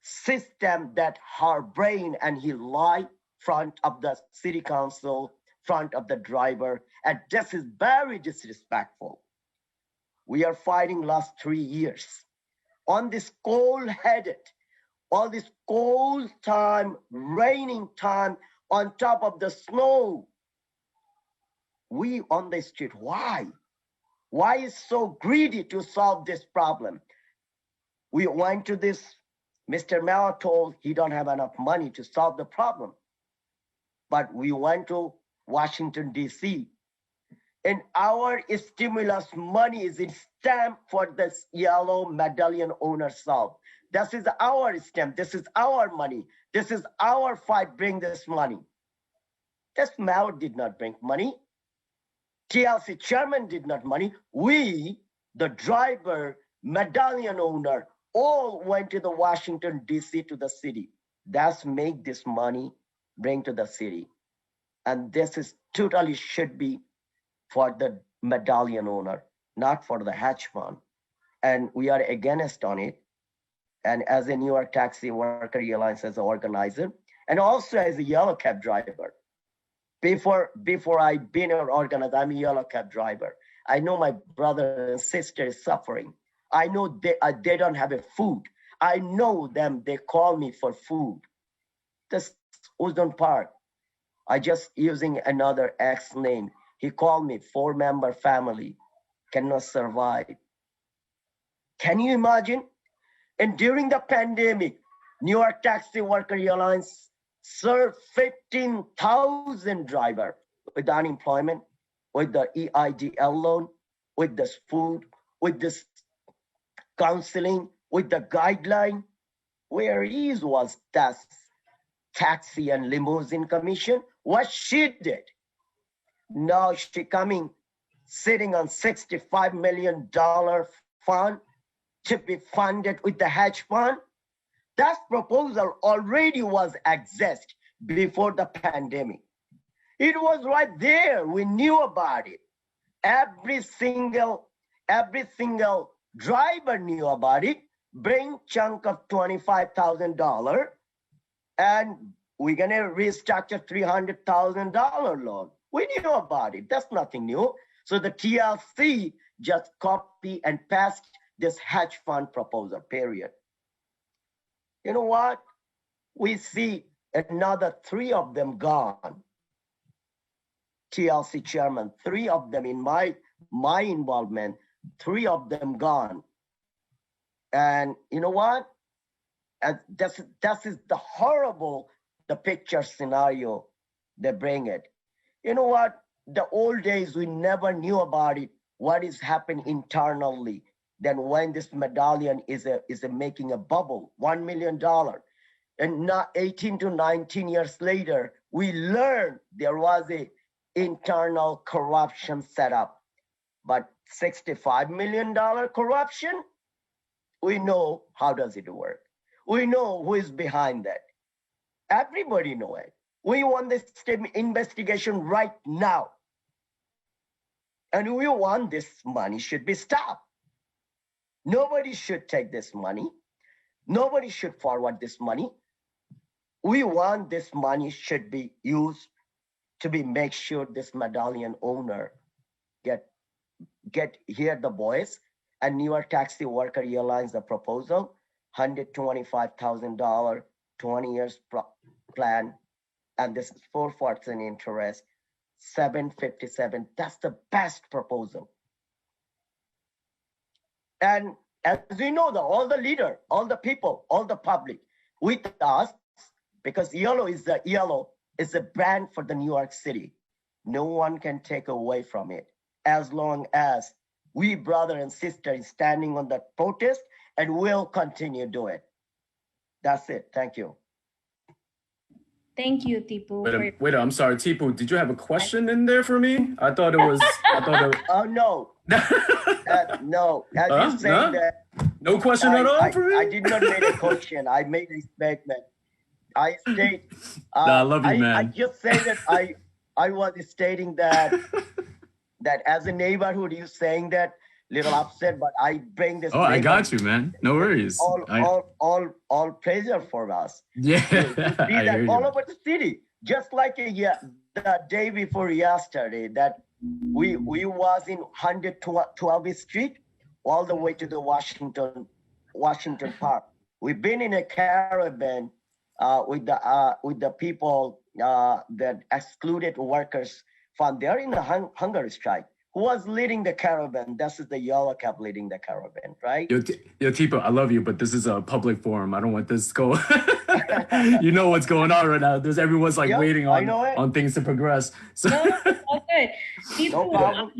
E: system that her brain, and he lied front of the city council, front of the driver, and this is very disrespectful. We are fighting last 3 years on this cold-headed, all this cold time, raining time on top of the snow. We on the street, why? Why is so greedy to solve this problem? We went to this, Mr. Miller told he don't have enough money to solve the problem. But we went to Washington, D.C. and our stimulus money is in stamp for this yellow medallion owner solve. This is our stamp. This is our money. This is our fight. Bring this money. This Mao did not bring money. TLC chairman did not money. We, the driver, medallion owner, all went to the Washington, D.C. to the city. That's make this money bring to the city. And this is totally should be for the medallion owner, not for the hedge fund. And we are against on it. And as a New York Taxi Worker Alliance as an organizer, and also as a yellow cab driver. Before I been an organizer, I'm a yellow cab driver. I know my brother and sister is suffering. I know they don't have a food. I know them, they call me for food. This Uzun Park, I just using another ex name. He called me, 4-member family, cannot survive. Can you imagine? And during the pandemic, New York Taxi Worker Alliance served 15,000 drivers with unemployment, with the EIDL loan, with this food, with this counseling, with the guideline. Where was that taxi and limousine commission? What she did? Now she coming, sitting on $65 million fund to be funded with the hedge fund. That proposal already was exist before the pandemic. It was right there. We knew about it. Every single driver knew about it. Bring chunk of $25,000, and we're gonna restructure $300,000 loan. We knew about it. That's nothing new. So the TLC just copy and passed this hedge fund proposal, period. You know what? We see another 3 of them gone. TLC chairman, 3 of them in my involvement, 3 of them gone. And you know what? And this is the horrible, the picture scenario they bring it. You know what? The old days, we never knew about it, what is happening internally. Then when this medallion is making a bubble, $1 million, and not 18 to 19 years later, we learned there was a internal corruption set up. But $65 million corruption, we know how does it work. We know who is behind that. Everybody know it. We want this investigation right now. And we want this money should be stopped. Nobody should take this money. Nobody should forward this money. We want this money should be used to be make sure this medallion owner get hear the voice. And New York Taxi Worker Alliance the proposal, $125,000, 20 years plan, and this is 4% interest, 757. That's the best proposal. And as we know, all the leader, all the people, all the public with us, because yellow is a brand for the New York City. No one can take away from it as long as we brother and sister is standing on that protest, and will continue to do it. That's it. Thank you.
A: Thank you, Tipu.
F: Wait, I'm sorry, Tipu. Did you have a question in there for me? I thought it was.
E: Oh no. No. As you saying that.
F: No question at all for me.
E: I did not make a question. I made a statement. I state.
F: I love you, man.
E: I just say that I was stating that as a neighborhood, you saying that little upset, but I bring this.
F: Oh, I got you, man. No worries.
E: All pleasure for us.
F: Yeah.
E: To see that all over the city, just like the day before yesterday, that we was in 112th Street all the way to the Washington Park. We've been in a caravan with the people that excluded workers from there in the hunger strike. Who was leading the caravan? This is the yellow cap leading the caravan, right?
F: Yo, Tipo, I love you, but this is a public forum. I don't want this to go. You know what's going on right now. Everyone's like waiting on things to progress. So
A: No, it's all good.
E: No problem.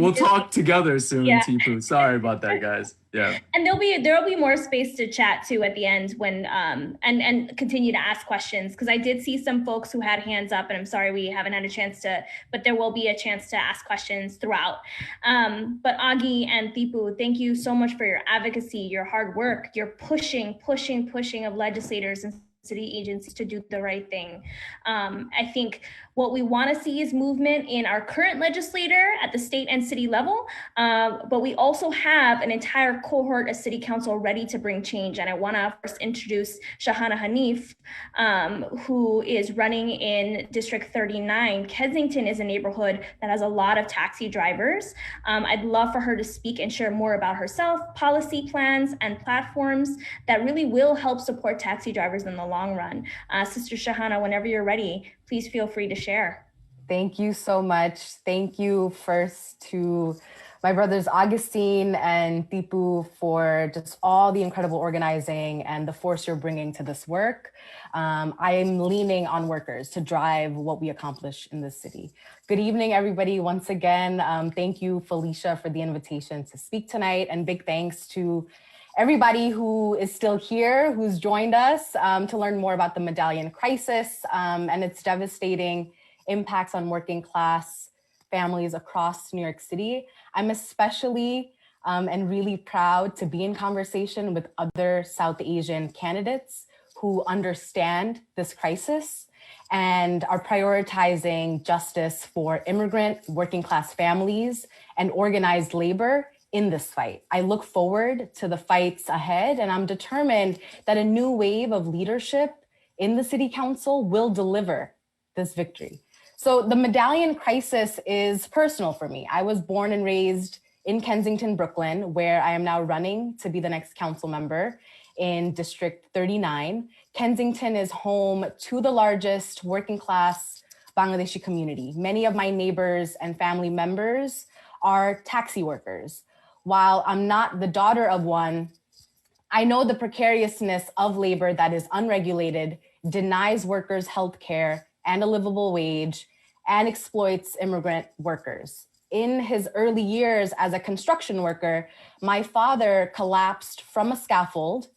F: We'll talk together soon, Tipu. Sorry about that, guys. Yeah.
A: And there'll be more space to chat too at the end when and continue to ask questions, because I did see some folks who had hands up, and I'm sorry we haven't had a chance to, but there will be a chance to ask questions throughout. But Augie and Tipu, thank you so much for your advocacy, your hard work, your pushing of legislators and city agencies to do the right thing. I think what we want to see is movement in our current legislator at the state and city level, but we also have an entire cohort of city council ready to bring change. And I want to first introduce Shahana Hanif, who is running in District 39. Kensington is a neighborhood that has a lot of taxi drivers. I'd love for her to speak and share more about herself, policy plans, and platforms that really will help support taxi drivers in the long run. Sister Shahana, whenever you're ready, please feel free to share.
C: Thank you so much. Thank you first to my brothers Augustine and Tipu for just all the incredible organizing and the force you're bringing to this work. I am leaning on workers to drive what we accomplish in this city. Good evening, everybody. Once again, thank you, Felicia, for the invitation to speak tonight, and big thanks to everybody who is still here, who's joined us to learn more about the Medallion crisis and its devastating impacts on working class families across New York City. I'm especially and really proud to be in conversation with other South Asian candidates who understand this crisis and are prioritizing justice for immigrant working class families and organized labor in this fight. I look forward to the fights ahead, and I'm determined that a new wave of leadership in the City Council will deliver this victory. So the Medallion crisis is personal for me. I was born and raised in Kensington, Brooklyn, where I am now running to be the next council member in District 39. Kensington is home to the largest working class Bangladeshi community. Many of my neighbors and family members are taxi workers. While I'm not the daughter of one, I know the precariousness of labor that is unregulated, denies workers health care and a livable wage, and exploits immigrant workers. In his early years as a construction worker, my father collapsed from a scaffold,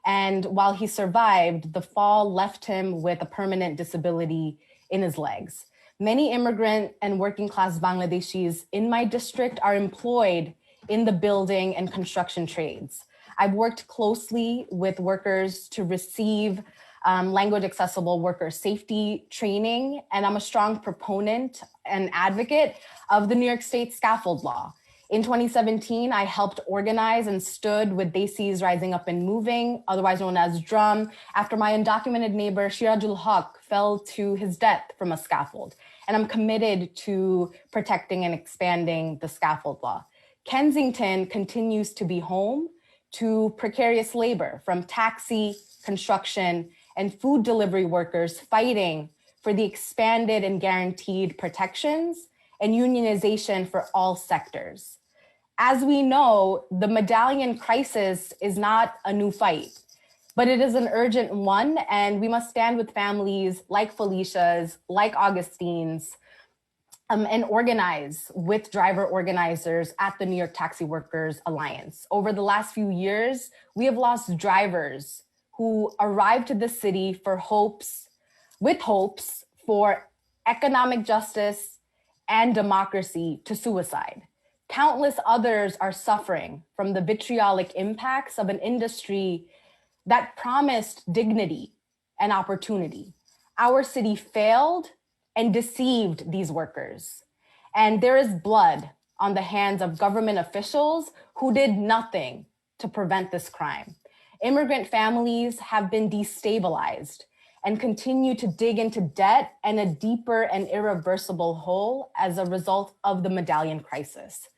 C: and while he survived, the fall left him with a permanent disability in his legs. Many immigrant and working class Bangladeshis in my district are employed in the building and construction trades. I've worked closely with workers to receive language accessible worker safety training, and I'm a strong proponent and advocate of the New York State scaffold law. In 2017, I helped organize and stood with Desi's Rising Up and Moving, otherwise known as DRUM, after my undocumented neighbor Shirajul Haq fell to his death from a scaffold. And I'm committed to protecting and expanding the scaffold law. Kensington continues to be home to precarious labor from taxi, construction, and food delivery workers fighting for the expanded and guaranteed protections and unionization for all sectors. As we know, the Medallion crisis is not a new fight, but it is an urgent one, and we must stand with families like Felicia's, like Augustine's, and organize with driver organizers at the New York Taxi Workers Alliance. Over the last few years, we have lost drivers who arrived to the city with hopes for economic justice and democracy to suicide. Countless others are suffering from the vitriolic impacts of an industry that promised dignity and opportunity. Our city failed and deceived these workers. And there is blood on the hands of government officials who did nothing to prevent this crime. Immigrant families have been destabilized, and continue to dig into debt and a deeper and irreversible hole as a result of the Medallion crisis.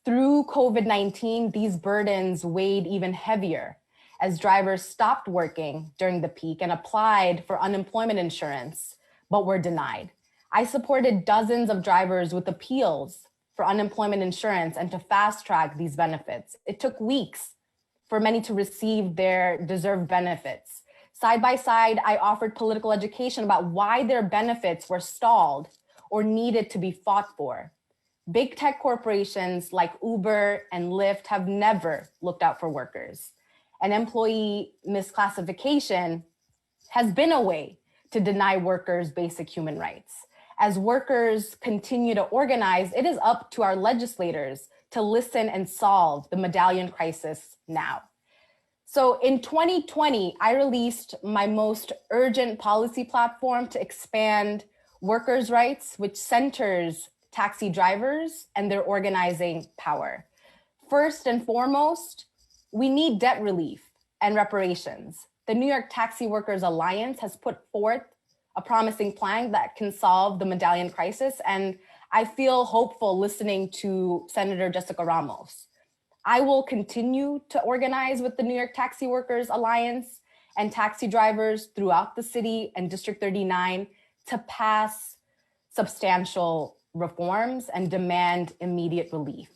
C: Through COVID-19, these burdens weighed even heavier as drivers stopped working during the peak and applied for unemployment insurance, but were denied. I supported dozens of drivers with appeals for unemployment insurance and to fast track these benefits. It took weeks for many to receive their deserved benefits. Side by side, I offered political education about why their benefits were stalled or needed to be fought for. Big tech corporations like Uber and Lyft have never looked out for workers. And employee misclassification has been a way to deny workers basic human rights. As workers continue to organize, it is up to our legislators to listen and solve the Medallion crisis now. So in 2020, I released my most urgent policy platform to expand workers' rights, which centers taxi drivers and their organizing power. First and foremost, we need debt relief and reparations. The New York Taxi Workers Alliance has put forth a promising plan that can solve the Medallion crisis, and I feel hopeful listening to Senator Jessica Ramos. I will continue to organize with the New York Taxi Workers Alliance and taxi drivers throughout the city and District 39 to pass substantial reforms and demand immediate relief.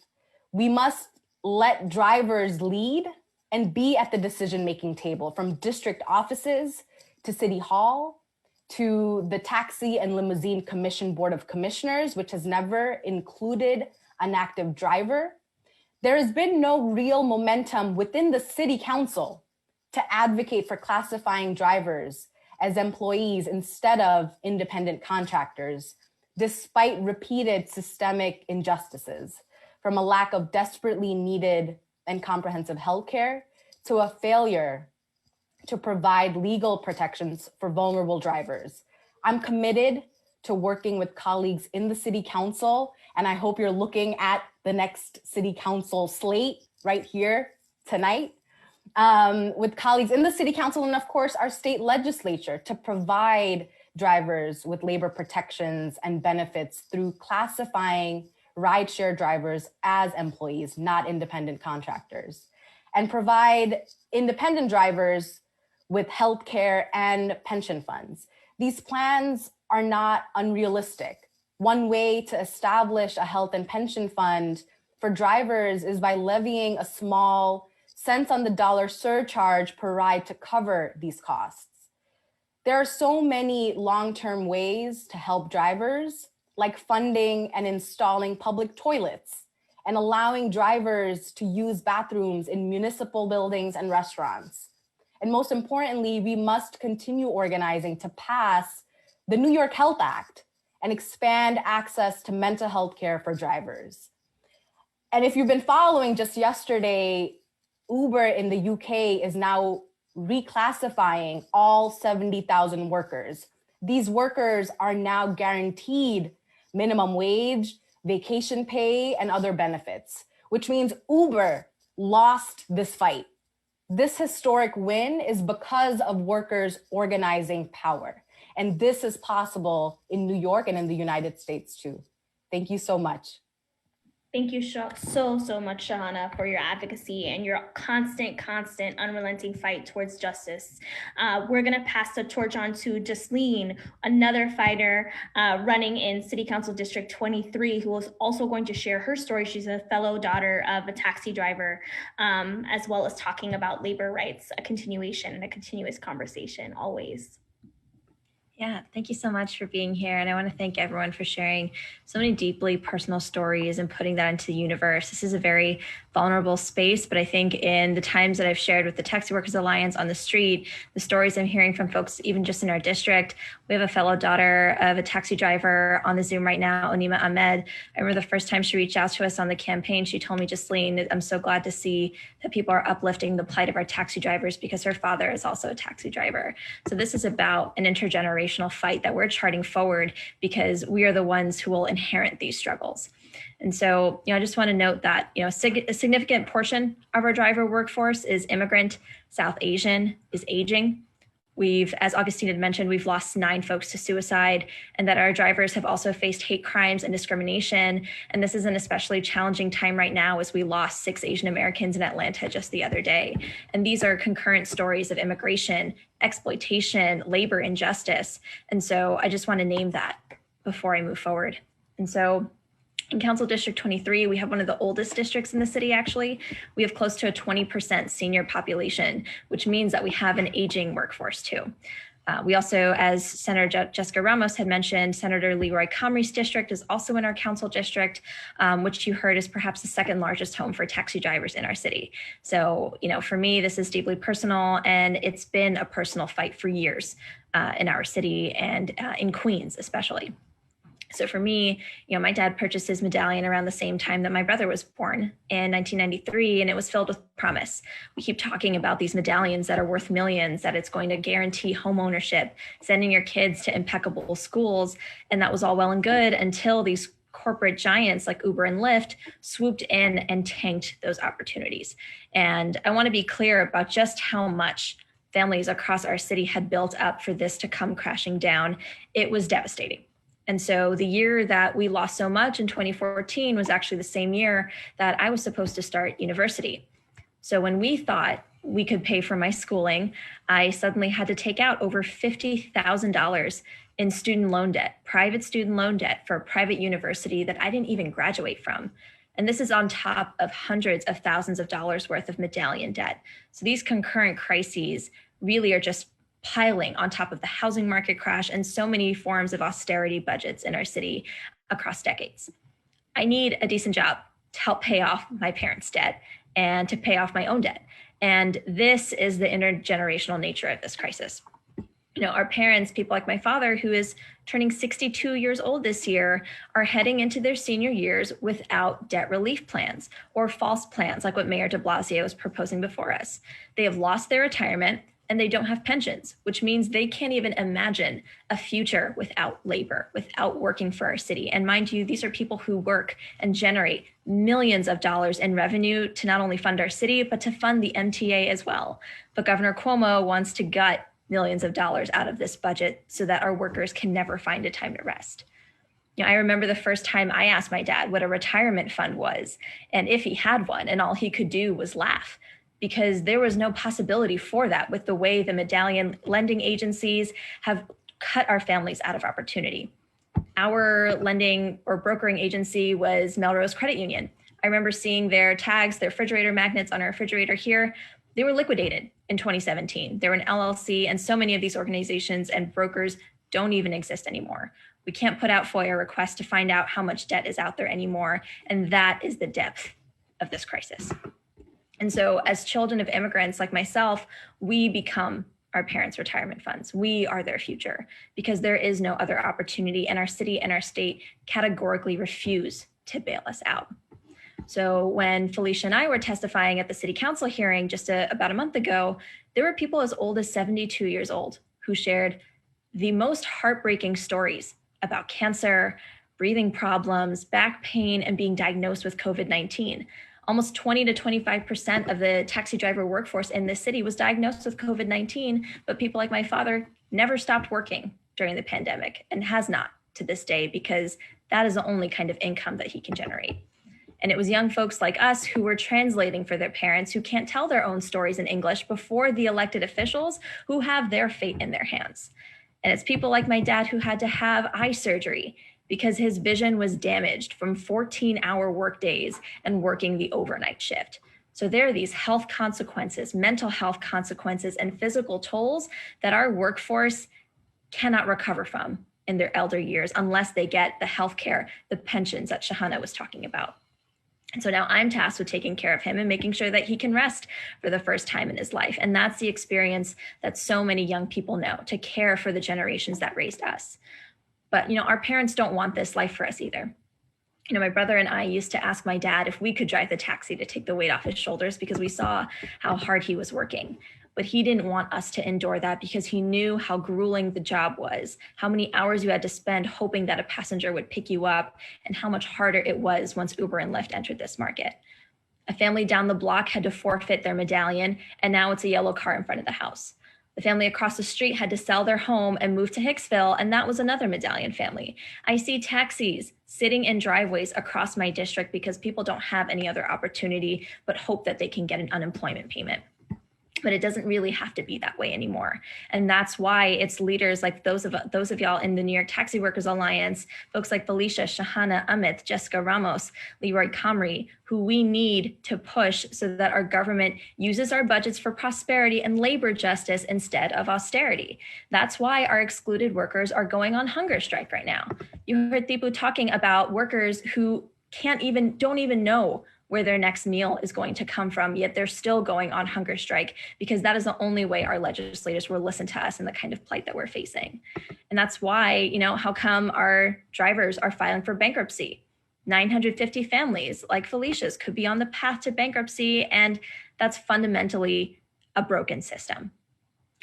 C: We must let drivers lead and be at the decision-making table, from district offices to City Hall to the Taxi and Limousine Commission Board of Commissioners, which has never included an active driver. There has been no real momentum within the city council to advocate for classifying drivers as employees instead of independent contractors, despite repeated systemic injustices, from a lack of desperately needed and comprehensive healthcare to a failure to provide legal protections for vulnerable drivers. I'm committed to working with colleagues in the city council, and I hope you're looking at the next city council slate right here tonight, with colleagues in the city council and of course our state legislature to provide drivers with labor protections and benefits through classifying rideshare drivers as employees, not independent contractors, and provide independent drivers with healthcare and pension funds. These plans are not unrealistic. One way to establish a health and pension fund for drivers is by levying a small cents on the dollar surcharge per ride to cover these costs. There are so many long-term ways to help drivers, like funding and installing public toilets and allowing drivers to use bathrooms in municipal buildings and restaurants. And most importantly, we must continue organizing to pass the New York Health Act and expand access to mental health care for drivers. And if you've been following, just yesterday, Uber in the UK is now reclassifying all 70,000 workers. These workers are now guaranteed minimum wage, vacation pay, and other benefits, which means Uber lost this fight. This historic win is because of workers' organizing power. And this is possible in New York and in the United States too. Thank you so much.
A: Thank you so much, Shahana, for your advocacy and your constant, unrelenting fight towards justice. We're gonna pass the torch on to Jaslin, another fighter running in City Council District 23, who is also going to share her story. She's a fellow daughter of a taxi driver, as well as talking about labor rights, a continuation and a continuous conversation always.
G: Yeah, thank you so much for being here. And I want to thank everyone for sharing so many deeply personal stories and putting that into the universe. This is a very vulnerable space, but I think in the times that I've shared with the Taxi Workers Alliance on the street, the stories I'm hearing from folks, even just in our district, we have a fellow daughter of a taxi driver on the Zoom right now, Onima Ahmed. I remember the first time she reached out to us on the campaign, she told me, Jaslin, I'm so glad to see that people are uplifting the plight of our taxi drivers because her father is also a taxi driver. So this is about an intergenerational fight that we're charting forward because we are the ones who will inherit these struggles. And so, I just want to note that, a significant portion of our driver workforce is immigrant, South Asian, is aging. We've, as Augustine had mentioned, we've lost 9 folks to suicide, and that our drivers have also faced hate crimes and discrimination. And this is an especially challenging time right now as we lost 6 Asian Americans in Atlanta just the other day. And these are concurrent stories of immigration, exploitation, labor injustice. And so I just want to name that before I move forward. And so in Council District 23, we have one of the oldest districts in the city, actually. We have close to a 20% senior population, which means that we have an aging workforce too. We also, as Senator Jessica Ramos had mentioned, Senator Leroy Comrie's district is also in our council district, which you heard is perhaps the 2nd largest home for taxi drivers in our city. So, for me, this is deeply personal, and it's been a personal fight for years in our city and in Queens, especially. So for me, my dad purchased his medallion around the same time that my brother was born in 1993, and it was filled with promise. We keep talking about these medallions that are worth millions, that it's going to guarantee home ownership, sending your kids to impeccable schools. And that was all well and good until these corporate giants like Uber and Lyft swooped in and tanked those opportunities. And I want to be clear about just how much families across our city had built up for this to come crashing down. It was devastating. And so the year that we lost so much in 2014 was actually the same year that I was supposed to start university. So when we thought we could pay for my schooling, I suddenly had to take out over $50,000 in student loan debt, private student loan debt for a private university that I didn't even graduate from. And this is on top of hundreds of thousands of dollars worth of medallion debt. So these concurrent crises really are just piling on top of the housing market crash and so many forms of austerity budgets in our city across decades. I need a decent job to help pay off my parents' debt and to pay off my own debt. And this is the intergenerational nature of this crisis. Our parents, people like my father, who is turning 62 years old this year, are heading into their senior years without debt relief plans or false plans like what Mayor de Blasio is proposing before us. They have lost their retirement, and they don't have pensions, which means they can't even imagine a future without labor, without working for our city. And mind you, these are people who work and generate millions of dollars in revenue to not only fund our city, but to fund the MTA as well. But Governor Cuomo wants to gut millions of dollars out of this budget so that our workers can never find a time to rest. I remember the first time I asked my dad what a retirement fund was, and if he had one, and all he could do was laugh, because there was no possibility for that with the way the medallion lending agencies have cut our families out of opportunity. Our lending or brokering agency was Melrose Credit Union. I remember seeing their tags, their refrigerator magnets on our refrigerator here. They were liquidated in 2017. They were an LLC, and so many of these organizations and brokers don't even exist anymore. We can't put out FOIA requests to find out how much debt is out there anymore, and that is the depth of this crisis. And so as children of immigrants like myself, we become our parents' retirement funds. We are their future because there is no other opportunity, and our city and our state categorically refuse to bail us out. So when Felicia and I were testifying at the city council hearing just about a month ago, there were people as old as 72 years old who shared the most heartbreaking stories about cancer, breathing problems, back pain, and being diagnosed with COVID-19. Almost 20 to 25% of the taxi driver workforce in this city was diagnosed with COVID-19, but people like my father never stopped working during the pandemic and has not to this day because that is the only kind of income that he can generate. And it was young folks like us who were translating for their parents who can't tell their own stories in English before the elected officials who have their fate in their hands. And it's people like my dad who had to have eye surgery because his vision was damaged from 14-hour work days and working the overnight shift. So there are these health consequences, mental health consequences, and physical tolls that our workforce cannot recover from in their elder years unless they get the healthcare, the pensions that Shahana was talking about. And so now I'm tasked with taking care of him and making sure that he can rest for the first time in his life. And that's the experience that so many young people know, to care for the generations that raised us. But, our parents don't want this life for us either. My brother and I used to ask my dad if we could drive the taxi to take the weight off his shoulders because we saw how hard he was working. But he didn't want us to endure that because he knew how grueling the job was, how many hours you had to spend hoping that a passenger would pick you up, and how much harder it was once Uber and Lyft entered this market. A family down the block had to forfeit their medallion, and now it's a yellow car in front of the house. The family across the street had to sell their home and move to Hicksville, and that was another Medallion family. I see taxis sitting in driveways across my district because people don't have any other opportunity but hope that they can get an unemployment payment. But it doesn't really have to be that way anymore. And that's why it's leaders like those of y'all in the New York Taxi Workers Alliance, folks like Felicia, Shahana, Amit, Jessica Ramos, Leroy Comrie, who we need to push so that our government uses our budgets for prosperity and labor justice instead of austerity. That's why our excluded workers are going on hunger strike right now. You heard Thipu talking about workers who don't even know where their next meal is going to come from, yet they're still going on hunger strike because that is the only way our legislators will listen to us and the kind of plight that we're facing. And that's why, how come our drivers are filing for bankruptcy? 950 families like Felicia's could be on the path to bankruptcy, and that's fundamentally a broken system.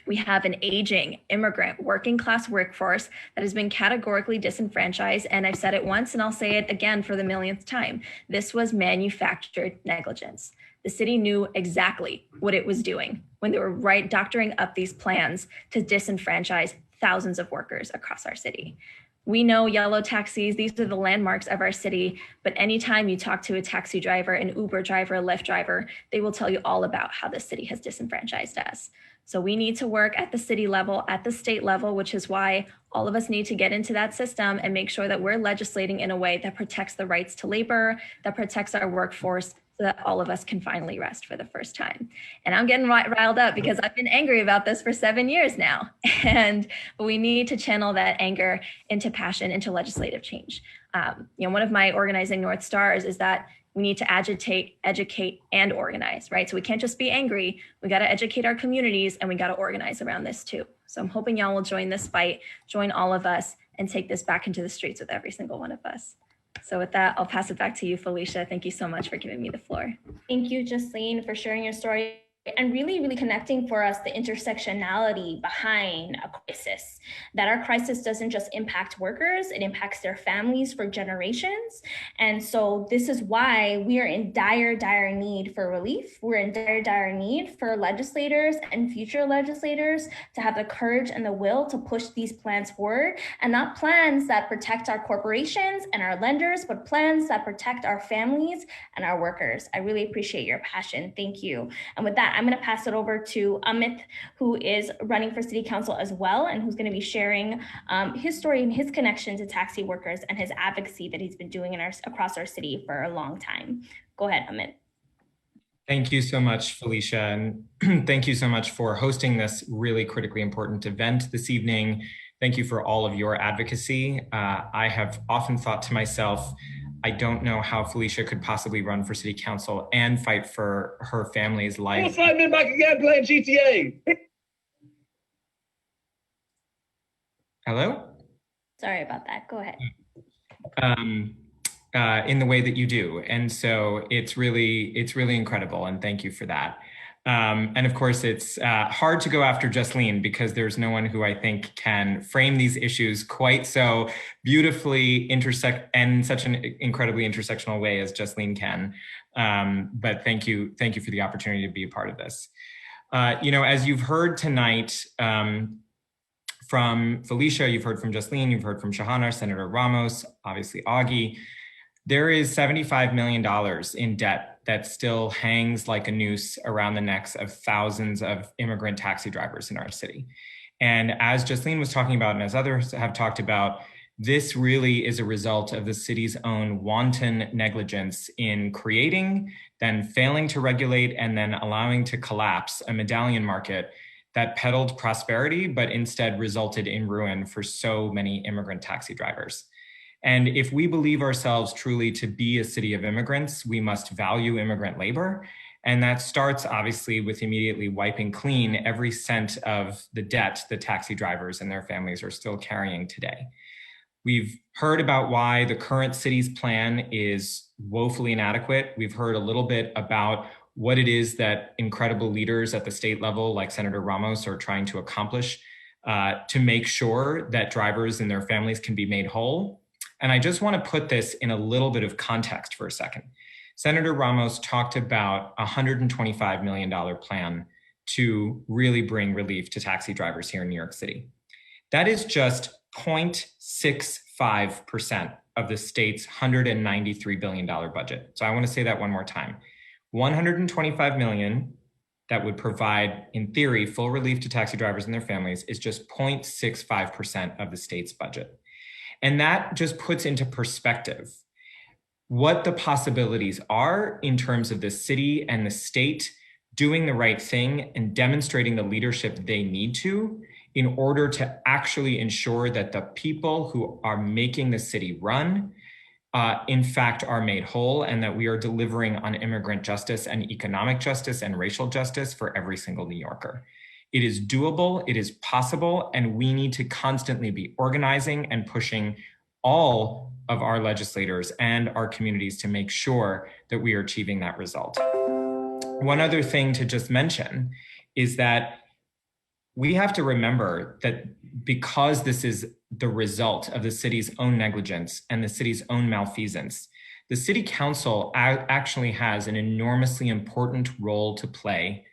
G: We have an aging immigrant working class workforce that has been categorically disenfranchised. And I've said it once and I'll say it again for the millionth time. This was manufactured negligence. The city knew exactly what it was doing when they were doctoring up these plans to disenfranchise thousands of workers across our city. We know yellow taxis, these are the landmarks of our city, but anytime you talk to a taxi driver, an Uber driver, a Lyft driver, they will tell you all about how the city has disenfranchised us. So we need to work at the city level, at the state level, which is why all of us need to get into that system and make sure that we're legislating in a way that protects the rights to labor, that protects our workforce, so that all of us can finally rest for the first time. And I'm getting riled up because I've been angry about this for 7 years now. But we need to channel that anger into passion, into legislative change. One of my organizing North Stars is that we need to agitate, educate, and organize, right? So we can't just be angry. We got to educate our communities and we got to organize around this too. So I'm hoping y'all will join this fight, join all of us, and take this back into the streets with every single one of us. So with that, I'll pass it back to you, Felicia. Thank you so much for giving me the floor.
A: Thank you, Jaslin, for sharing your story and really connecting for us the intersectionality behind a crisis, that our crisis doesn't just impact workers, it impacts their families for generations. And so this is why we are in dire need for relief. We're in dire need for legislators and future legislators to have the courage and the will to push these plans forward, and not plans that protect our corporations and our lenders, but plans that protect our families and our workers. I really appreciate your passion. Thank you. And with that, I'm going to pass it over to Amit, who is running for city council as well, and who's going to be sharing his story and his connection to taxi workers and his advocacy that he's been doing across our city for a long time. Go ahead, Amit.
D: Thank you so much, Felicia, and thank you so much for hosting this really critically important event this evening. Thank you for all of your advocacy. I have often thought to myself, I don't know how Felicia could possibly run for city council and fight for her family's life.
H: We'll find me back again playing GTA.
D: Hello?
A: Sorry about that. Go ahead.
D: In the way that you do. And so it's really incredible. And thank you for that. And of course, it's hard to go after Jaslin because there's no one who I think can frame these issues quite so beautifully intersect and such an incredibly intersectional way as Jaslin can. But thank you for the opportunity to be a part of this. As you've heard tonight from Felicia, you've heard from Jaslin, you've heard from Shahana, Senator Ramos, obviously Augie, there is $75 million in debt that still hangs like a noose around the necks of thousands of immigrant taxi drivers in our city. And as Jaslin was talking about, and as others have talked about, this really is a result of the city's own wanton negligence in creating, then failing to regulate, and then allowing to collapse a medallion market that peddled prosperity, but instead resulted in ruin for so many immigrant taxi drivers. And if we believe ourselves truly to be a city of immigrants, we must value immigrant labor. And that starts obviously with immediately wiping clean every cent of the debt that taxi drivers and their families are still carrying today. We've heard about why the current city's plan is woefully inadequate. We've heard a little bit about what it is that incredible leaders at the state level, like Senator Ramos, are trying to accomplish to make sure that drivers and their families can be made whole. And I just want to put this in a little bit of context for a second. Senator Ramos talked about a $125 million plan to really bring relief to taxi drivers here in New York City. That is just 0.65% of the state's $193 billion budget. So I want to say that one more time. $125 million that would provide, in theory, full relief to taxi drivers and their families is just 0.65% of the state's budget. And that just puts into perspective what the possibilities are in terms of the city and the state doing the right thing and demonstrating the leadership they need to in order to actually ensure that the people who are making the city run, in fact, are made whole, and that we are delivering on immigrant justice and economic justice and racial justice for every single New Yorker. It is doable, it is possible, and we need to constantly be organizing and pushing all of our legislators and our communities to make sure that we are achieving that result. One other thing to just mention is that we have to remember that because this is the result of the city's own negligence and the city's own malfeasance, the city council actually has an enormously important role to play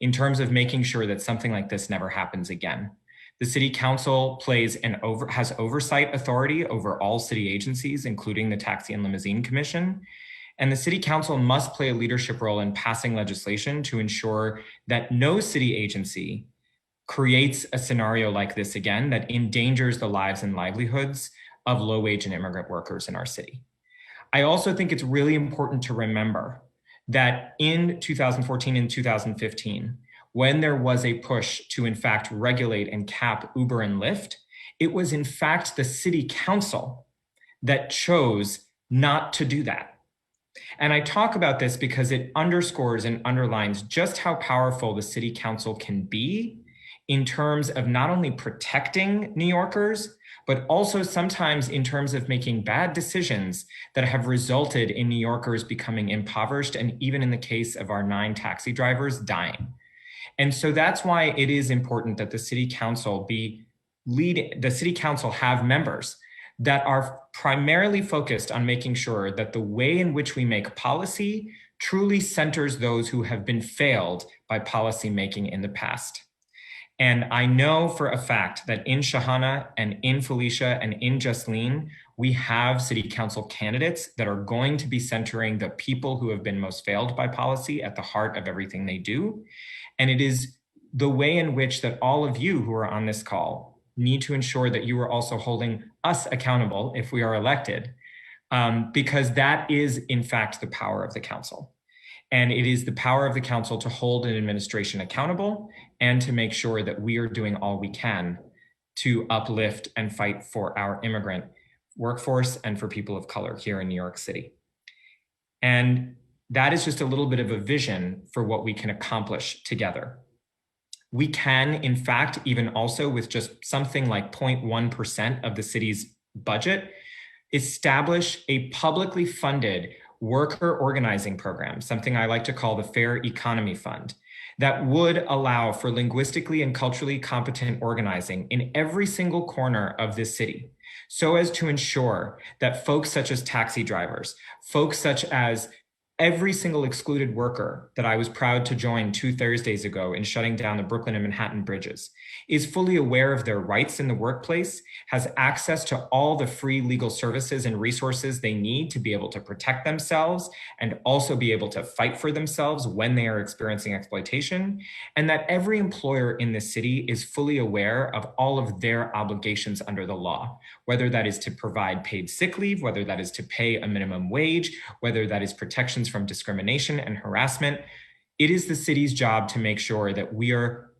D: in terms of making sure that something like this never happens again. The city council has oversight authority over all city agencies, including the Taxi and Limousine Commission. And the city council must play a leadership role in passing legislation to ensure that no city agency creates a scenario like this again that endangers the lives and livelihoods of low-wage and immigrant workers in our city. I also think it's really important to remember that in 2014 and 2015, when there was a push to in fact regulate and cap Uber and Lyft, it was in fact the city council that chose not to do that. And I talk about this because it underscores and underlines just how powerful the city council can be in terms of not only protecting New Yorkers, but also sometimes in terms of making bad decisions that have resulted in New Yorkers becoming impoverished, and even in the case of our 9 taxi drivers, dying. And so that's why it is important that the city council have members that are primarily focused on making sure that the way in which we make policy truly centers those who have been failed by policy making in the past. And I know for a fact that in Shahana and in Felicia and in Jaslin, we have city council candidates that are going to be centering the people who have been most failed by policy at the heart of everything they do. And it is the way in which that all of you who are on this call need to ensure that you are also holding us accountable if we are elected, because that is in fact the power of the council. And it is the power of the council to hold an administration accountable and to make sure that we are doing all we can to uplift and fight for our immigrant workforce and for people of color here in New York City. And that is just a little bit of a vision for what we can accomplish together. We can, in fact, even also with just something like 0.1% of the city's budget, establish a publicly funded worker organizing program, something I like to call the Fair Economy Fund, that would allow for linguistically and culturally competent organizing in every single corner of this city, so as to ensure that folks such as taxi drivers, folks such as every single excluded worker that I was proud to join 2 Thursdays ago in shutting down the Brooklyn and Manhattan bridges, is fully aware of their rights in the workplace, has access to all the free legal services and resources they need to be able to protect themselves and also be able to fight for themselves when they are experiencing exploitation, and that every employer in this city is fully aware of all of their obligations under the law, whether that is to provide paid sick leave, whether that is to pay a minimum wage, whether that is protections from discrimination and harassment. It is the city's job to make sure that we are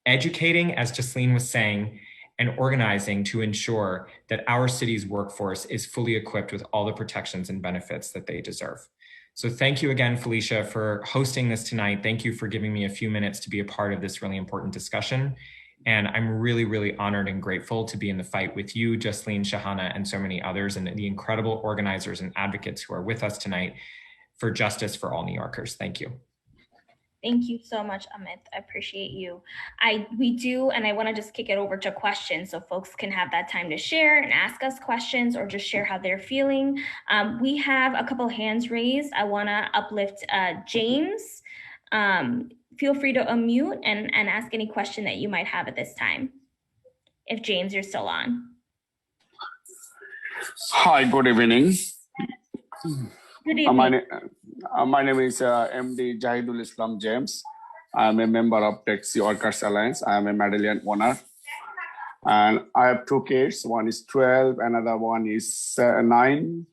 D: educating, as Jaslin was saying, and organizing to ensure that our city's workforce is fully equipped with all the protections and benefits that they deserve. So thank you again, Felicia, for hosting this tonight. Thank you for giving me a few minutes to be a part of this really important discussion. And I'm really, really honored and grateful to be in the fight with you, Jaslin, Shahana, and so many others, and the incredible organizers and advocates who are with us tonight for justice for all New Yorkers. Thank you.
A: Thank you so much, Amit. I appreciate you. We do, and I want to just kick it over to questions so folks can have that time to share and ask us questions or just share how they're feeling. We have a couple hands raised. I want to uplift James. Feel free to unmute and ask any question that you might have at this time. If James, you're still on.
I: Hi, good evening.
A: Good evening.
I: My name is MD Jahidul Islam James. I am a member of Taxi Workers Alliance. I am a Medallion owner. And I have two kids. One is 12, another one is 9.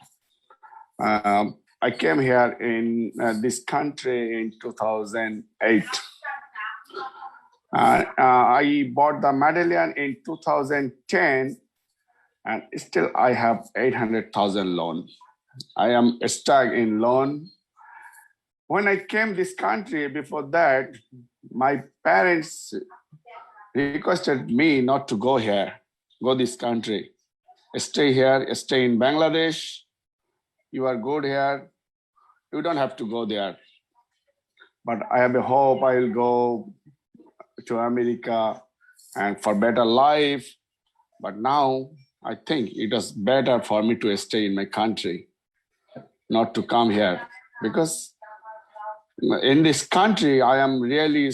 I: I came here in this country in 2008. I bought the Medallion in 2010, and still I have 800,000 loan. I am stuck in loan. When I came this country, before that, my parents requested me not to go here, go this country. Stay here, stay in Bangladesh. You are good here. You don't have to go there. But I have a hope I will go to America and for better life. But now I think it is better for me to stay in my country, not to come here. Because in this country, I am really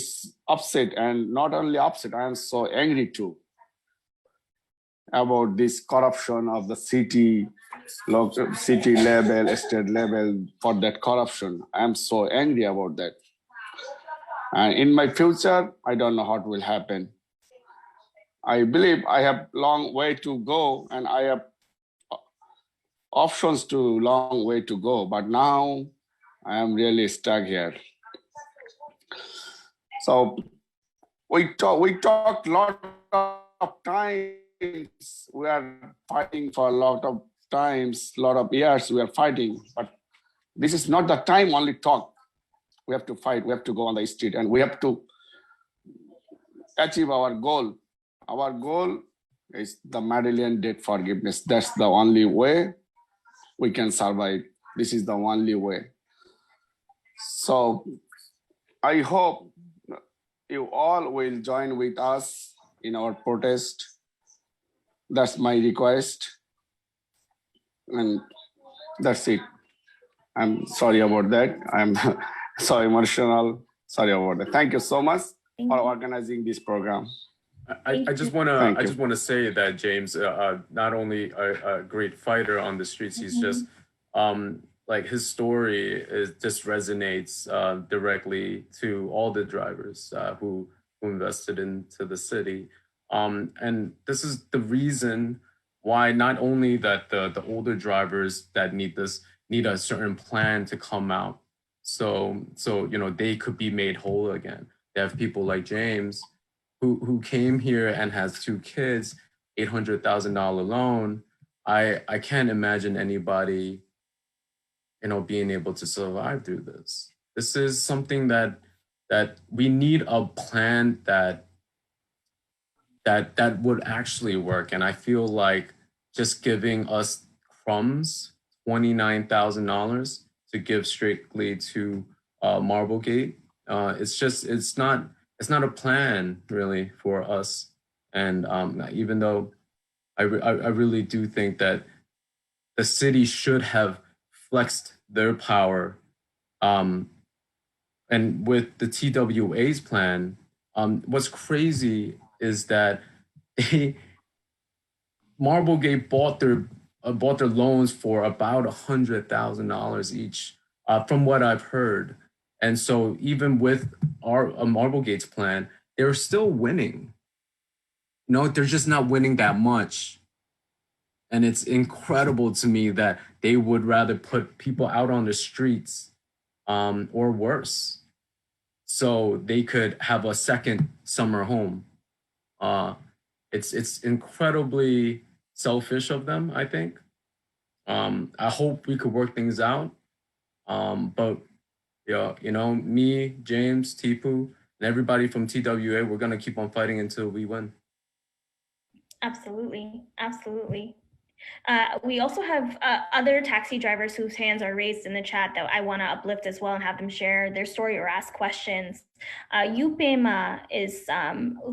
I: upset, and not only upset, I am so angry too about this corruption of the city, local, city level, state level, for that corruption. I am so angry about that. And in my future, I don't know what will happen. I believe I have long way to go, and I have options to long way to go. But now I am really stuck here. So we talked a lot of times. We are fighting for a lot of times, a lot of years. We are fighting, but this is not the time only talk. We have to fight. We have to go on the street, and we have to achieve our goal. Our goal is the Medallion debt forgiveness. That's the only way we can survive. This is the only way. So I hope you all will join with us in our protest. That's my request. And that's it. I'm sorry about that. I'm so emotional. Sorry about that. Thank you so much for organizing this program.
F: I just want to say that James, not only a great fighter on the streets, he's just like his story just resonates directly to all the drivers who invested into the city, and this is the reason why not only that the older drivers that need a certain plan to come out, so you know they could be made whole again. They have people like James who came here and has 2 kids, $800,000 loan. I can't imagine anybody, you know, being able to survive through this. This is something that we need a plan that would actually work. And I feel like just giving us crumbs, $29,000 to give strictly to Marblegate, it's not a plan really for us. And even though I really do think that the city should have flexed their power, and with the TWA's plan, what's crazy is that Marblegate bought their loans for about $100,000 each, from what I've heard. And so even with our Marblegate's plan, they're still winning. No, they're just not winning that much. And it's incredible to me that they would rather put people out on the streets, or worse, so they could have a second summer home. It's incredibly selfish of them, I think. I hope we could work things out. But yeah, you know, me, James, Tipu, and everybody from TWA, we're gonna keep on fighting until we win.
A: Absolutely, absolutely. We also have other taxi drivers whose hands are raised in the chat that I want to uplift as well and have them share their story or ask questions. Yupema is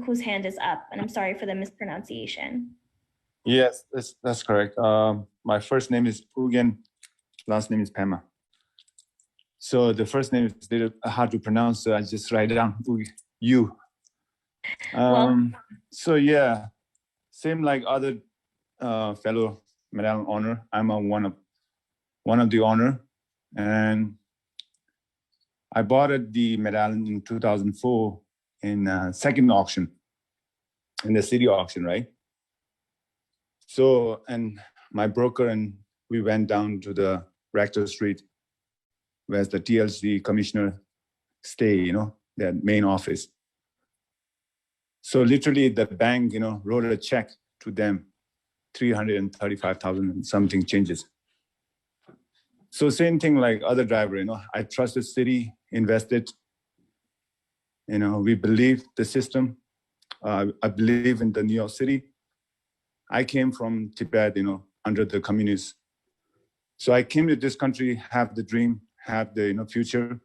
A: whose hand is up, and I'm sorry for the mispronunciation.
J: Yes, that's correct. My first name is Ugen, last name is Pema. So the first name is a little hard to pronounce, so I just write down you. So yeah, same like other fellow Medallion owner. I'm one of the owner, and I bought the Medallion in 2004 in second auction, in the city auction, right? So, and my broker and we went down to the Rector Street, where's the TLC Commissioner stay, their main office. So literally the bank, wrote a check to them, 335,000 and something changes. So same thing like other driver, I trust the city, invested, we believe the system. I believe in the New York City. I came from Tibet, under the communists. So I came to this country, have the dream, have the future.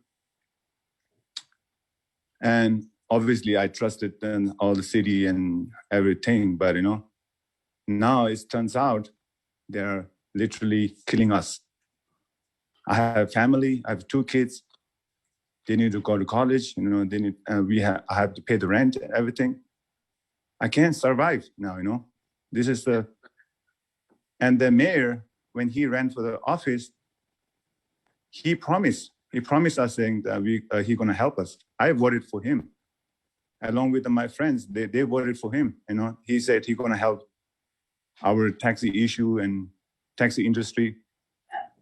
J: And obviously I trusted in all the city and everything, but now it turns out they're literally killing us. I have family, I have 2 kids. They need to go to college, they need, I have to pay the rent and everything. I can't survive now, This is and the mayor, when he ran for the office, he promised us saying that he's gonna help us. I voted for him. Along with my friends, they voted for him, He said he's gonna help our taxi issue and taxi industry.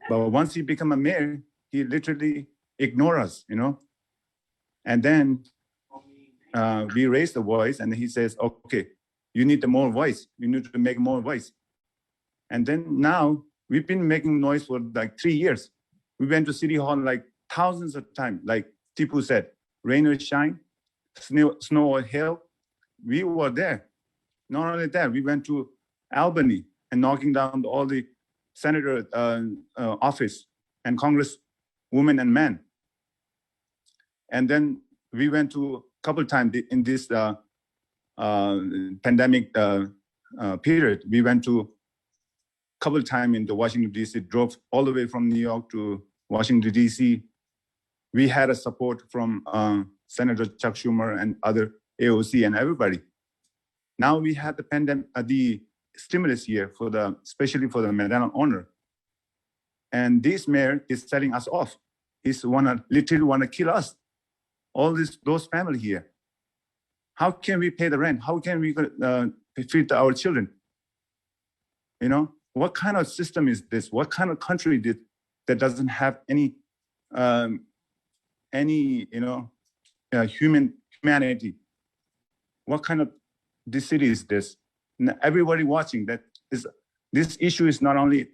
J: But once he become a mayor, he literally ignore us, And then we raised the voice, and he says, okay, you need more voice. You need to make more voice. And then now we've been making noise for like 3 years. We went to City Hall like thousands of times, like Tipu said, rain or shine, snow or hail, we were there. Not only that, we went to Albany and knocking down all the senator office and congresswomen and men. And then we went to a couple times in this pandemic period. We went to a couple times in the Washington, D.C., drove all the way from New York to Washington, D.C. We had a support from Senator Chuck Schumer and other AOC and everybody. Now we had the pandemic, the stimulus year especially for the Medallion owner. And this mayor is selling us off. He's literally wanna kill us. All those family here. How can we pay the rent? How can we feed our children? What kind of system is this? What kind of country that doesn't have any humanity? What kind of this city is this? Everybody watching this issue is not only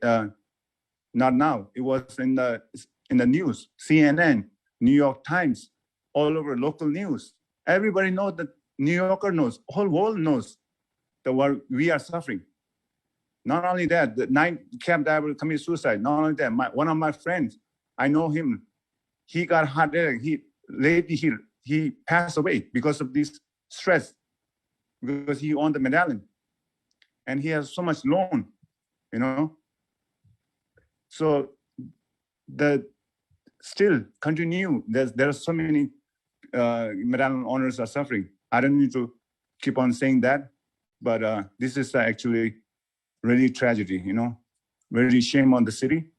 J: not now. It was in the news, CNN, New York Times, all over local news. Everybody knows that. New Yorker knows, whole world knows that we are suffering. Not only that, the 9 cab driver committed suicide. Not only that, one of my friends, I know him. He got heart attack. He passed away because of this stress, because he owned the Medallion, and he has so much loan, So still continue. There are so many Medallion owners are suffering. I don't need to keep on saying that, but this is actually really tragedy, Very shame on the city.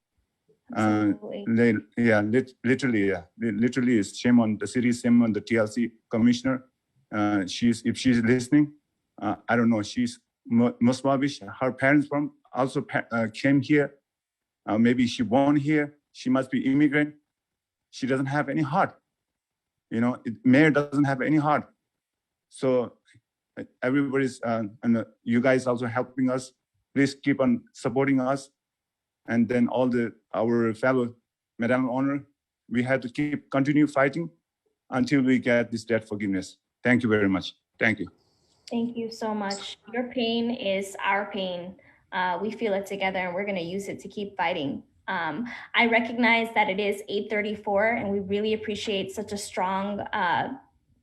J: Literally is shame on the city, shame on the TLC commissioner. If she's listening, I don't know, she's Muslim, her parents also came here. Maybe she born here, she must be immigrant. She doesn't have any heart. Mayor doesn't have any heart. So everybody's, and you guys also helping us. Please keep on supporting us. And then our fellow Medallion owner, we have to continue fighting until we get this debt forgiveness. Thank you very much. Thank you.
A: Thank you so much. Your pain is our pain. We feel it together, and we're going to use it to keep fighting. I recognize that it is 8:34, and we really appreciate such a strong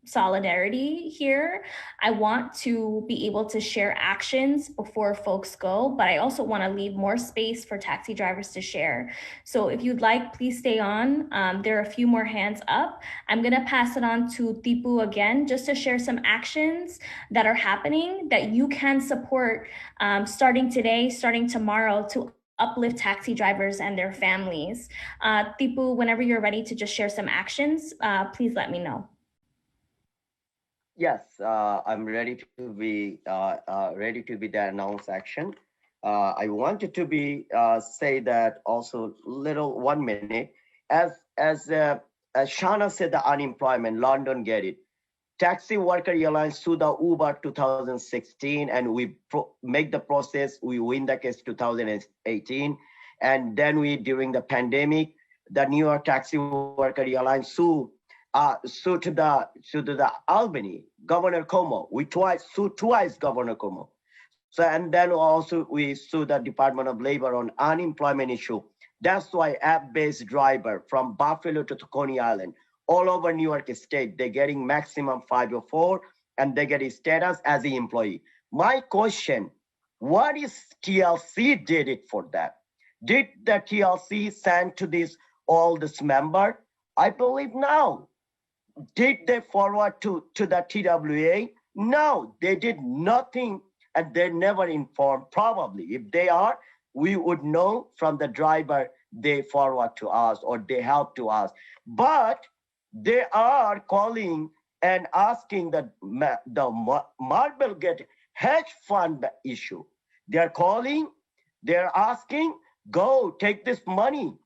A: solidarity here. I want to be able to share actions before folks go, but I also want to leave more space for taxi drivers to share. So if you'd like, please stay on. There are a few more hands up. I'm going to pass it on to Tipu again, just to share some actions that are happening that you can support starting today, starting tomorrow, to uplift taxi drivers and their families. Tipu, whenever you're ready to just share some actions, please let me know.
E: Yes, I'm ready to be the announce action. I wanted to be say that also little 1 minute as Shahana said, the unemployment, London get it. Taxi Worker Alliance sued the Uber 2016, and we make the process. We win the case 2018, and then we during the pandemic, the New York Taxi Worker Alliance sued to the Albany, Governor Cuomo. We sued twice Governor Cuomo. So, and then also we sued the Department of Labor on unemployment issue. That's why app-based driver from Buffalo to Coney Island, all over New York State, they're getting maximum 504 and they get a status as an employee. My question, what is TLC did it for that? Did the TLC send to all this member? I believe no. Did they forward to the TWA? No, they did nothing, and they never informed. Probably, if they are, we would know from the driver they forward to us or they help to us. But they are calling and asking the Marblegate hedge fund issue. They're calling, they're asking, go take this money.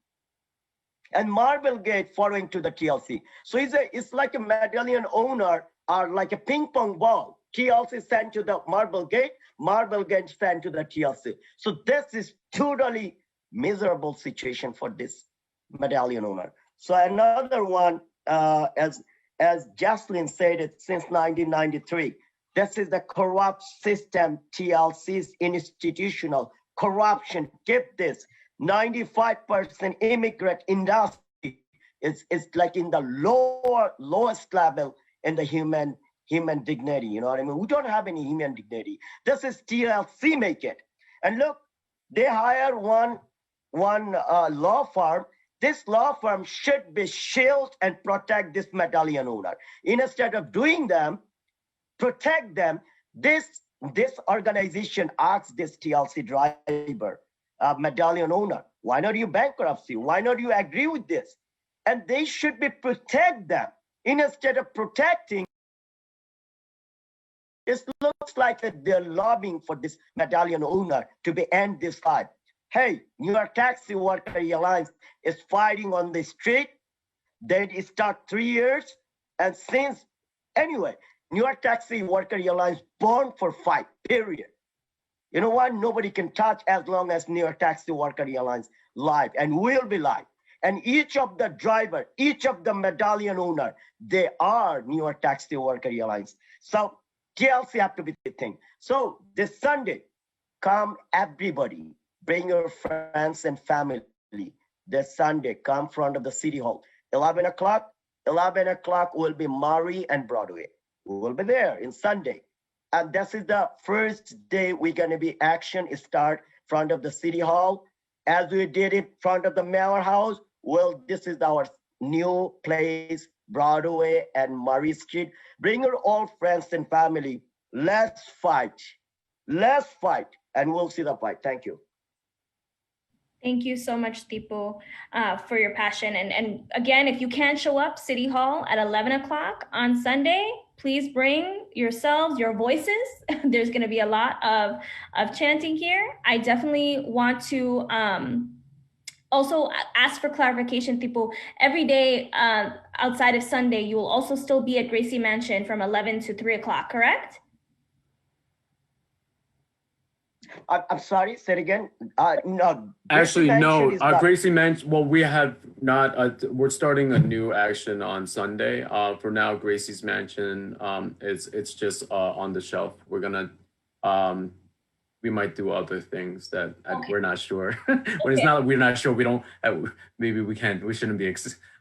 E: And Marblegate following to the TLC. So it's like a Medallion owner are like a ping pong ball. TLC sent to the Marblegate, Marblegate sent to the TLC. So this is totally miserable situation for this Medallion owner. So another one, as Jaslin said it since 1993, this is the corrupt system, TLC's institutional corruption. Get this. 95% immigrant industry is like in the lowest level in the human dignity. You know what I mean? We don't have any human dignity. This is TLC make it. And look, they hire one law firm. This law firm should be shield and protect this Medallion owner. Instead of doing them, protect them, this organization asks this TLC driver, Medallion owner, why not you bankruptcy? Why not you agree with this? And they should be protect them. Instead of protecting, it looks like that they're lobbying for this Medallion owner to be end this fight. Hey, New York Taxi Worker Alliance is fighting on the street. They start 3 years. And since, anyway, New York Taxi Worker Alliance born for fight, period. You know what? Nobody can touch as long as New York Taxi Worker Alliance live and will be live. And each of the driver, each of the Medallion owner, they are New York Taxi Worker Alliance. So TLC have to be the thing. So this Sunday, come everybody, bring your friends and family. This Sunday, come front of the City Hall. 11 o'clock will be Murray and Broadway. We will be there in Sunday. And this is the first day we're going to be action start front of the City Hall. As we did in front of the Mayor House, well, this is our new place, Broadway and Murray Street. Bring your old friends and family. Let's fight. Let's fight. And we'll see the fight. Thank you.
A: Thank you so much, Tipu, for your passion. And again, if you can show up City Hall at 11 o'clock on Sunday, please bring yourselves, your voices. There's going to be a lot of chanting here. I definitely want to also ask for clarification, Tipu. Every day outside of Sunday, you will also still be at Gracie Mansion from 11 to 3 o'clock, correct?
E: I'm sorry, say it again. No.
F: Actually, no. Gracie Mansion. Well, we have not. We're starting a new action on Sunday. For now, Gracie's Mansion. It's just on the shelf. We're gonna. We might do other things that we're not sure. When it's not, we're not sure. We don't. Maybe we can't. We shouldn't be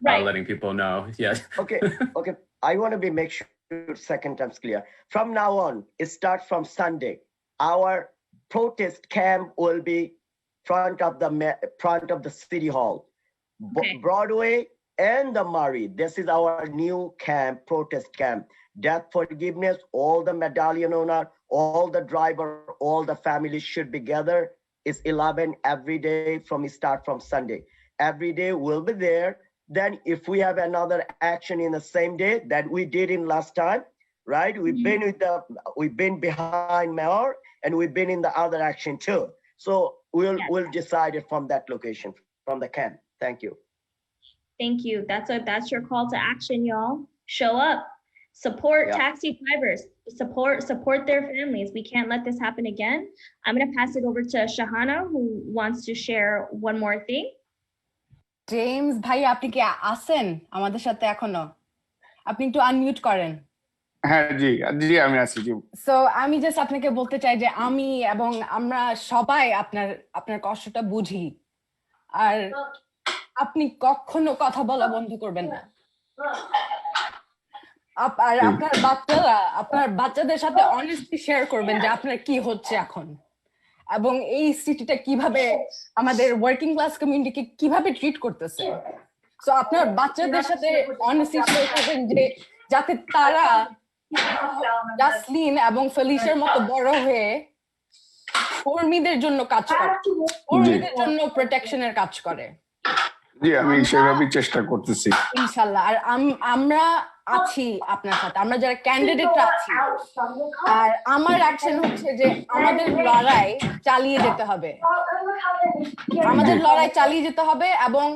F: letting people know. Yeah.
E: Okay. I want to make sure second term's clear. From now on, it starts from Sunday. Our protest camp will be front of the city hall, Broadway and the Murray. This is our new camp, protest camp. Debt forgiveness, all the Medallion owner, all the driver, all the families should be gathered. It's 11 every day start from Sunday. Every day we'll be there. Then if we have another action in the same day that we did in last time, right? We've been behind Mayor and we've been in the other action too. So we'll decide it from that location, from the camp. Thank you.
A: Thank you. That's your call to action, y'all. Show up, support taxi drivers, support their families. We can't let this happen again. I'm gonna pass it over to Shahana, who wants to share one more thing.
C: James ভাই আপনি কি আছেন আমাদের সাথে এখনো? আপনি একটু unmute করেন।
I: হ্যাঁ জি জি আমি আছি জি।
C: সো আমি জাস্ট আপনাকে বলতে চাই যে আমি এবং আমরা সবাই আপনার কষ্টটা বুঝি, আর আপনি কখনো কথা বলা বন্ধ করবেন না। আর আপনার বাচ্চাদের সাথে অনেস্টলি শেয়ার করবেন যে আপনার কি হচ্ছে এখন, এবং এই সিটিটা কিভাবে আমাদের ওয়ার্কিং ক্লাস কমিউনিটিকে কিভাবে ট্রিট করতেছে। সো আপনার বাচ্চাদের সাথে অনেস্টলি শেয়ার করবেন যে যাতে তারা জাসলিন এবং ফেলিশার মতো বড় হয়ে কর্মীদের জন্য কাজ করে, কর্মীদের জন্য প্রোটেকশনের কাজ করে।
I: জি আমি সেভাবেই চেষ্টা করতেছি
C: ইনশাআল্লাহ। আর আমরা আছি আপনার সাথে, আমরা যারা ক্যান্ডিডেট আছি। আর আমার অ্যাকশন হচ্ছে যে আমাদের লড়াই চালিয়ে যেতে হবে, এবং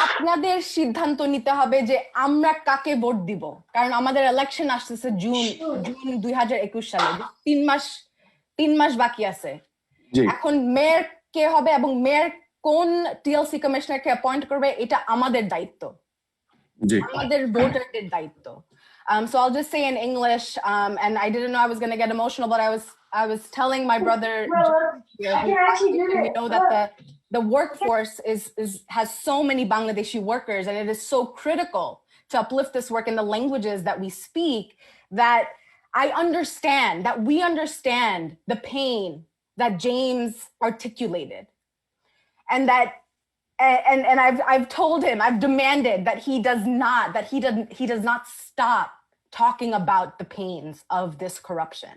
C: আপনাদের সিদ্ধান্ত নিতে হবে যে আমরা কাকে ভোট দিব, কারণ আমাদের ইলেকশন আসতেছে জুন 2021 সালে। 3 মাস বাকি আছে। এখন মেয়র কে হবে এবং মেয়র কোন টিএলসি কমিশনারকে অ্যাপয়েন্ট করবে এটা আমাদের দায়িত্ব, আমাদের ভোটারদের দায়িত্ব। So I'll just say in English, and I didn't know I was going to get emotional, but I was telling my brother, you know, that the workforce has so many Bangladeshi workers, and it is so critical to uplift this work in the languages that we speak, that we understand the pain that James articulated. And that, and I've told him, I've demanded that he does not stop talking about the pains of this corruption,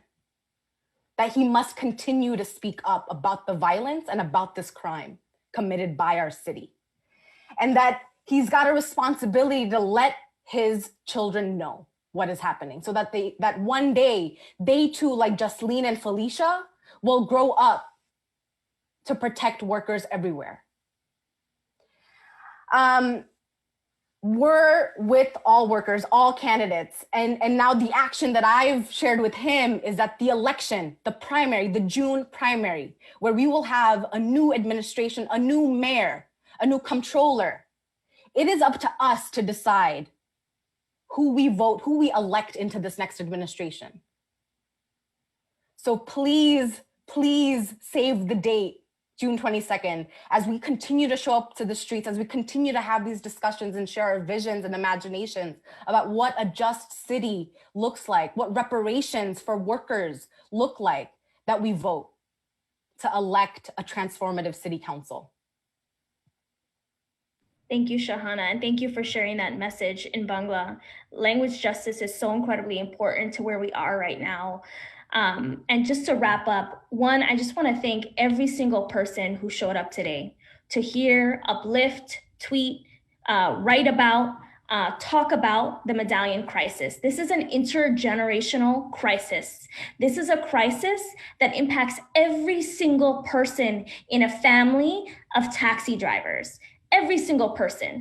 C: that he must continue to speak up about the violence and about this crime committed by our city, and that he's got a responsibility to let his children know what is happening, so that that one day they too, like Jaslin and Felicia, will grow up to protect workers everywhere. We're with all workers, all candidates, and now the action that I've shared with him is that the election, the primary, the June primary, where we will have a new administration, a new mayor, a new comptroller. It is up to us to decide who we vote, who we elect into this next administration. So please save the date, June 22nd, as we continue to show up to the streets, as we continue to have these discussions and share our visions and imaginations about what a just city looks like, what reparations for workers look like, that we vote to elect a transformative city council.
A: Thank you, Shahana, and thank you for sharing that message in Bangla. Language justice is so incredibly important to where we are right now. And just to wrap up, one, I just want to thank every single person who showed up today to hear, uplift, tweet, write about, talk about the Medallion crisis. This is an intergenerational crisis. This is a crisis that impacts every single person in a family of taxi drivers. Every single person.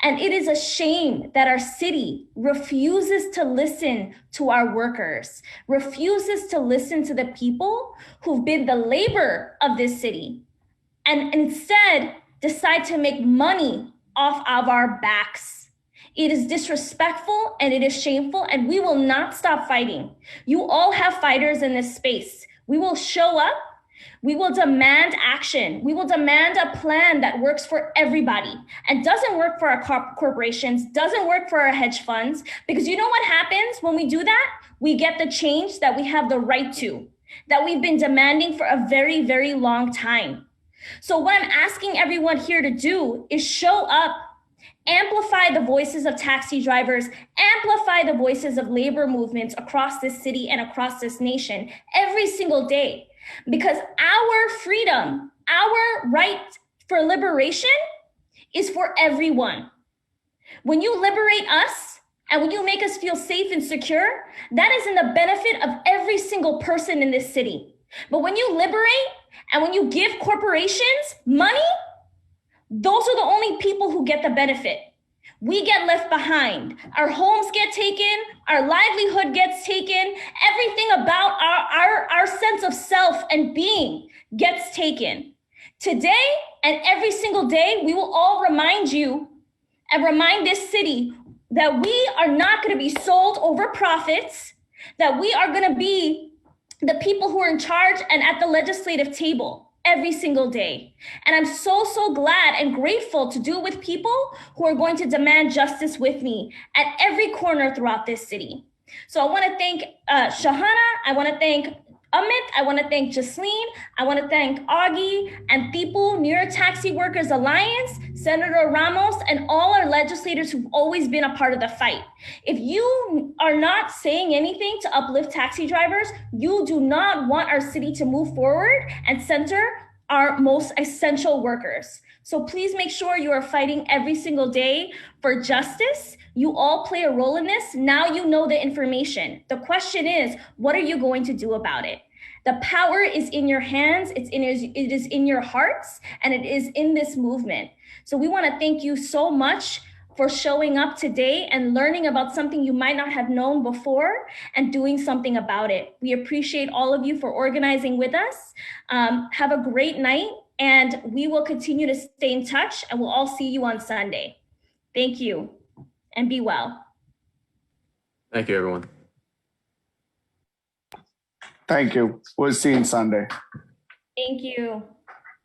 A: And it is a shame that our city refuses to listen to our workers, refuses to listen to the people who've been the labor of this city, and instead decide to make money off of our backs. It is disrespectful and it is shameful, and we will not stop fighting. You all have fighters in this space. We will show up We will demand action. We will demand a plan that works for everybody and doesn't work for our corporations, doesn't work for our hedge funds, because you know what happens when we do that? We get the change that we have the right to, that we've been demanding for a very, very long time. So what I'm asking everyone here to do is show up, amplify the voices of taxi drivers, amplify the voices of labor movements across this city and across this nation every single day. Because our freedom, our right for liberation is for everyone. When you liberate us and when you make us feel safe and secure, that is in the benefit of every single person in this city. But when you liberate and when you give corporations money, those are the only people who get the benefit. We get left behind. Our homes get taken. Our livelihood gets taken. Everything about our sense of self and being gets taken. Today and every single day, we will all remind you and remind this city that we are not going to be sold over profits, that we are going to be the people who are in charge and at the legislative table every single day. And I'm so, so glad and grateful to do it with people who are going to demand justice with me at every corner throughout this city. So I want to thank Shahana, I want to thank Amit, I want to thank Jaslin, I want to thank Augie and People, New York Taxi Workers Alliance, Senator Ramos, and all our legislators who've always been a part of the fight. If you are not saying anything to uplift taxi drivers, you do not want our city to move forward and center our most essential workers. So please make sure you are fighting every single day for justice. You all play a role in this. Now you know the information. The question is, what are you going to do about it? The power is in your hands, it is in your hearts, and it is in this movement. So we want to thank you so much for showing up today and learning about something you might not have known before and doing something about it. We appreciate all of you for organizing with us. Have a great night, and we will continue to stay in touch, and we'll all see you on Sunday. Thank you, and be well.
F: Thank you, everyone.
I: Thank you. We'll see you on Sunday.
A: Thank you.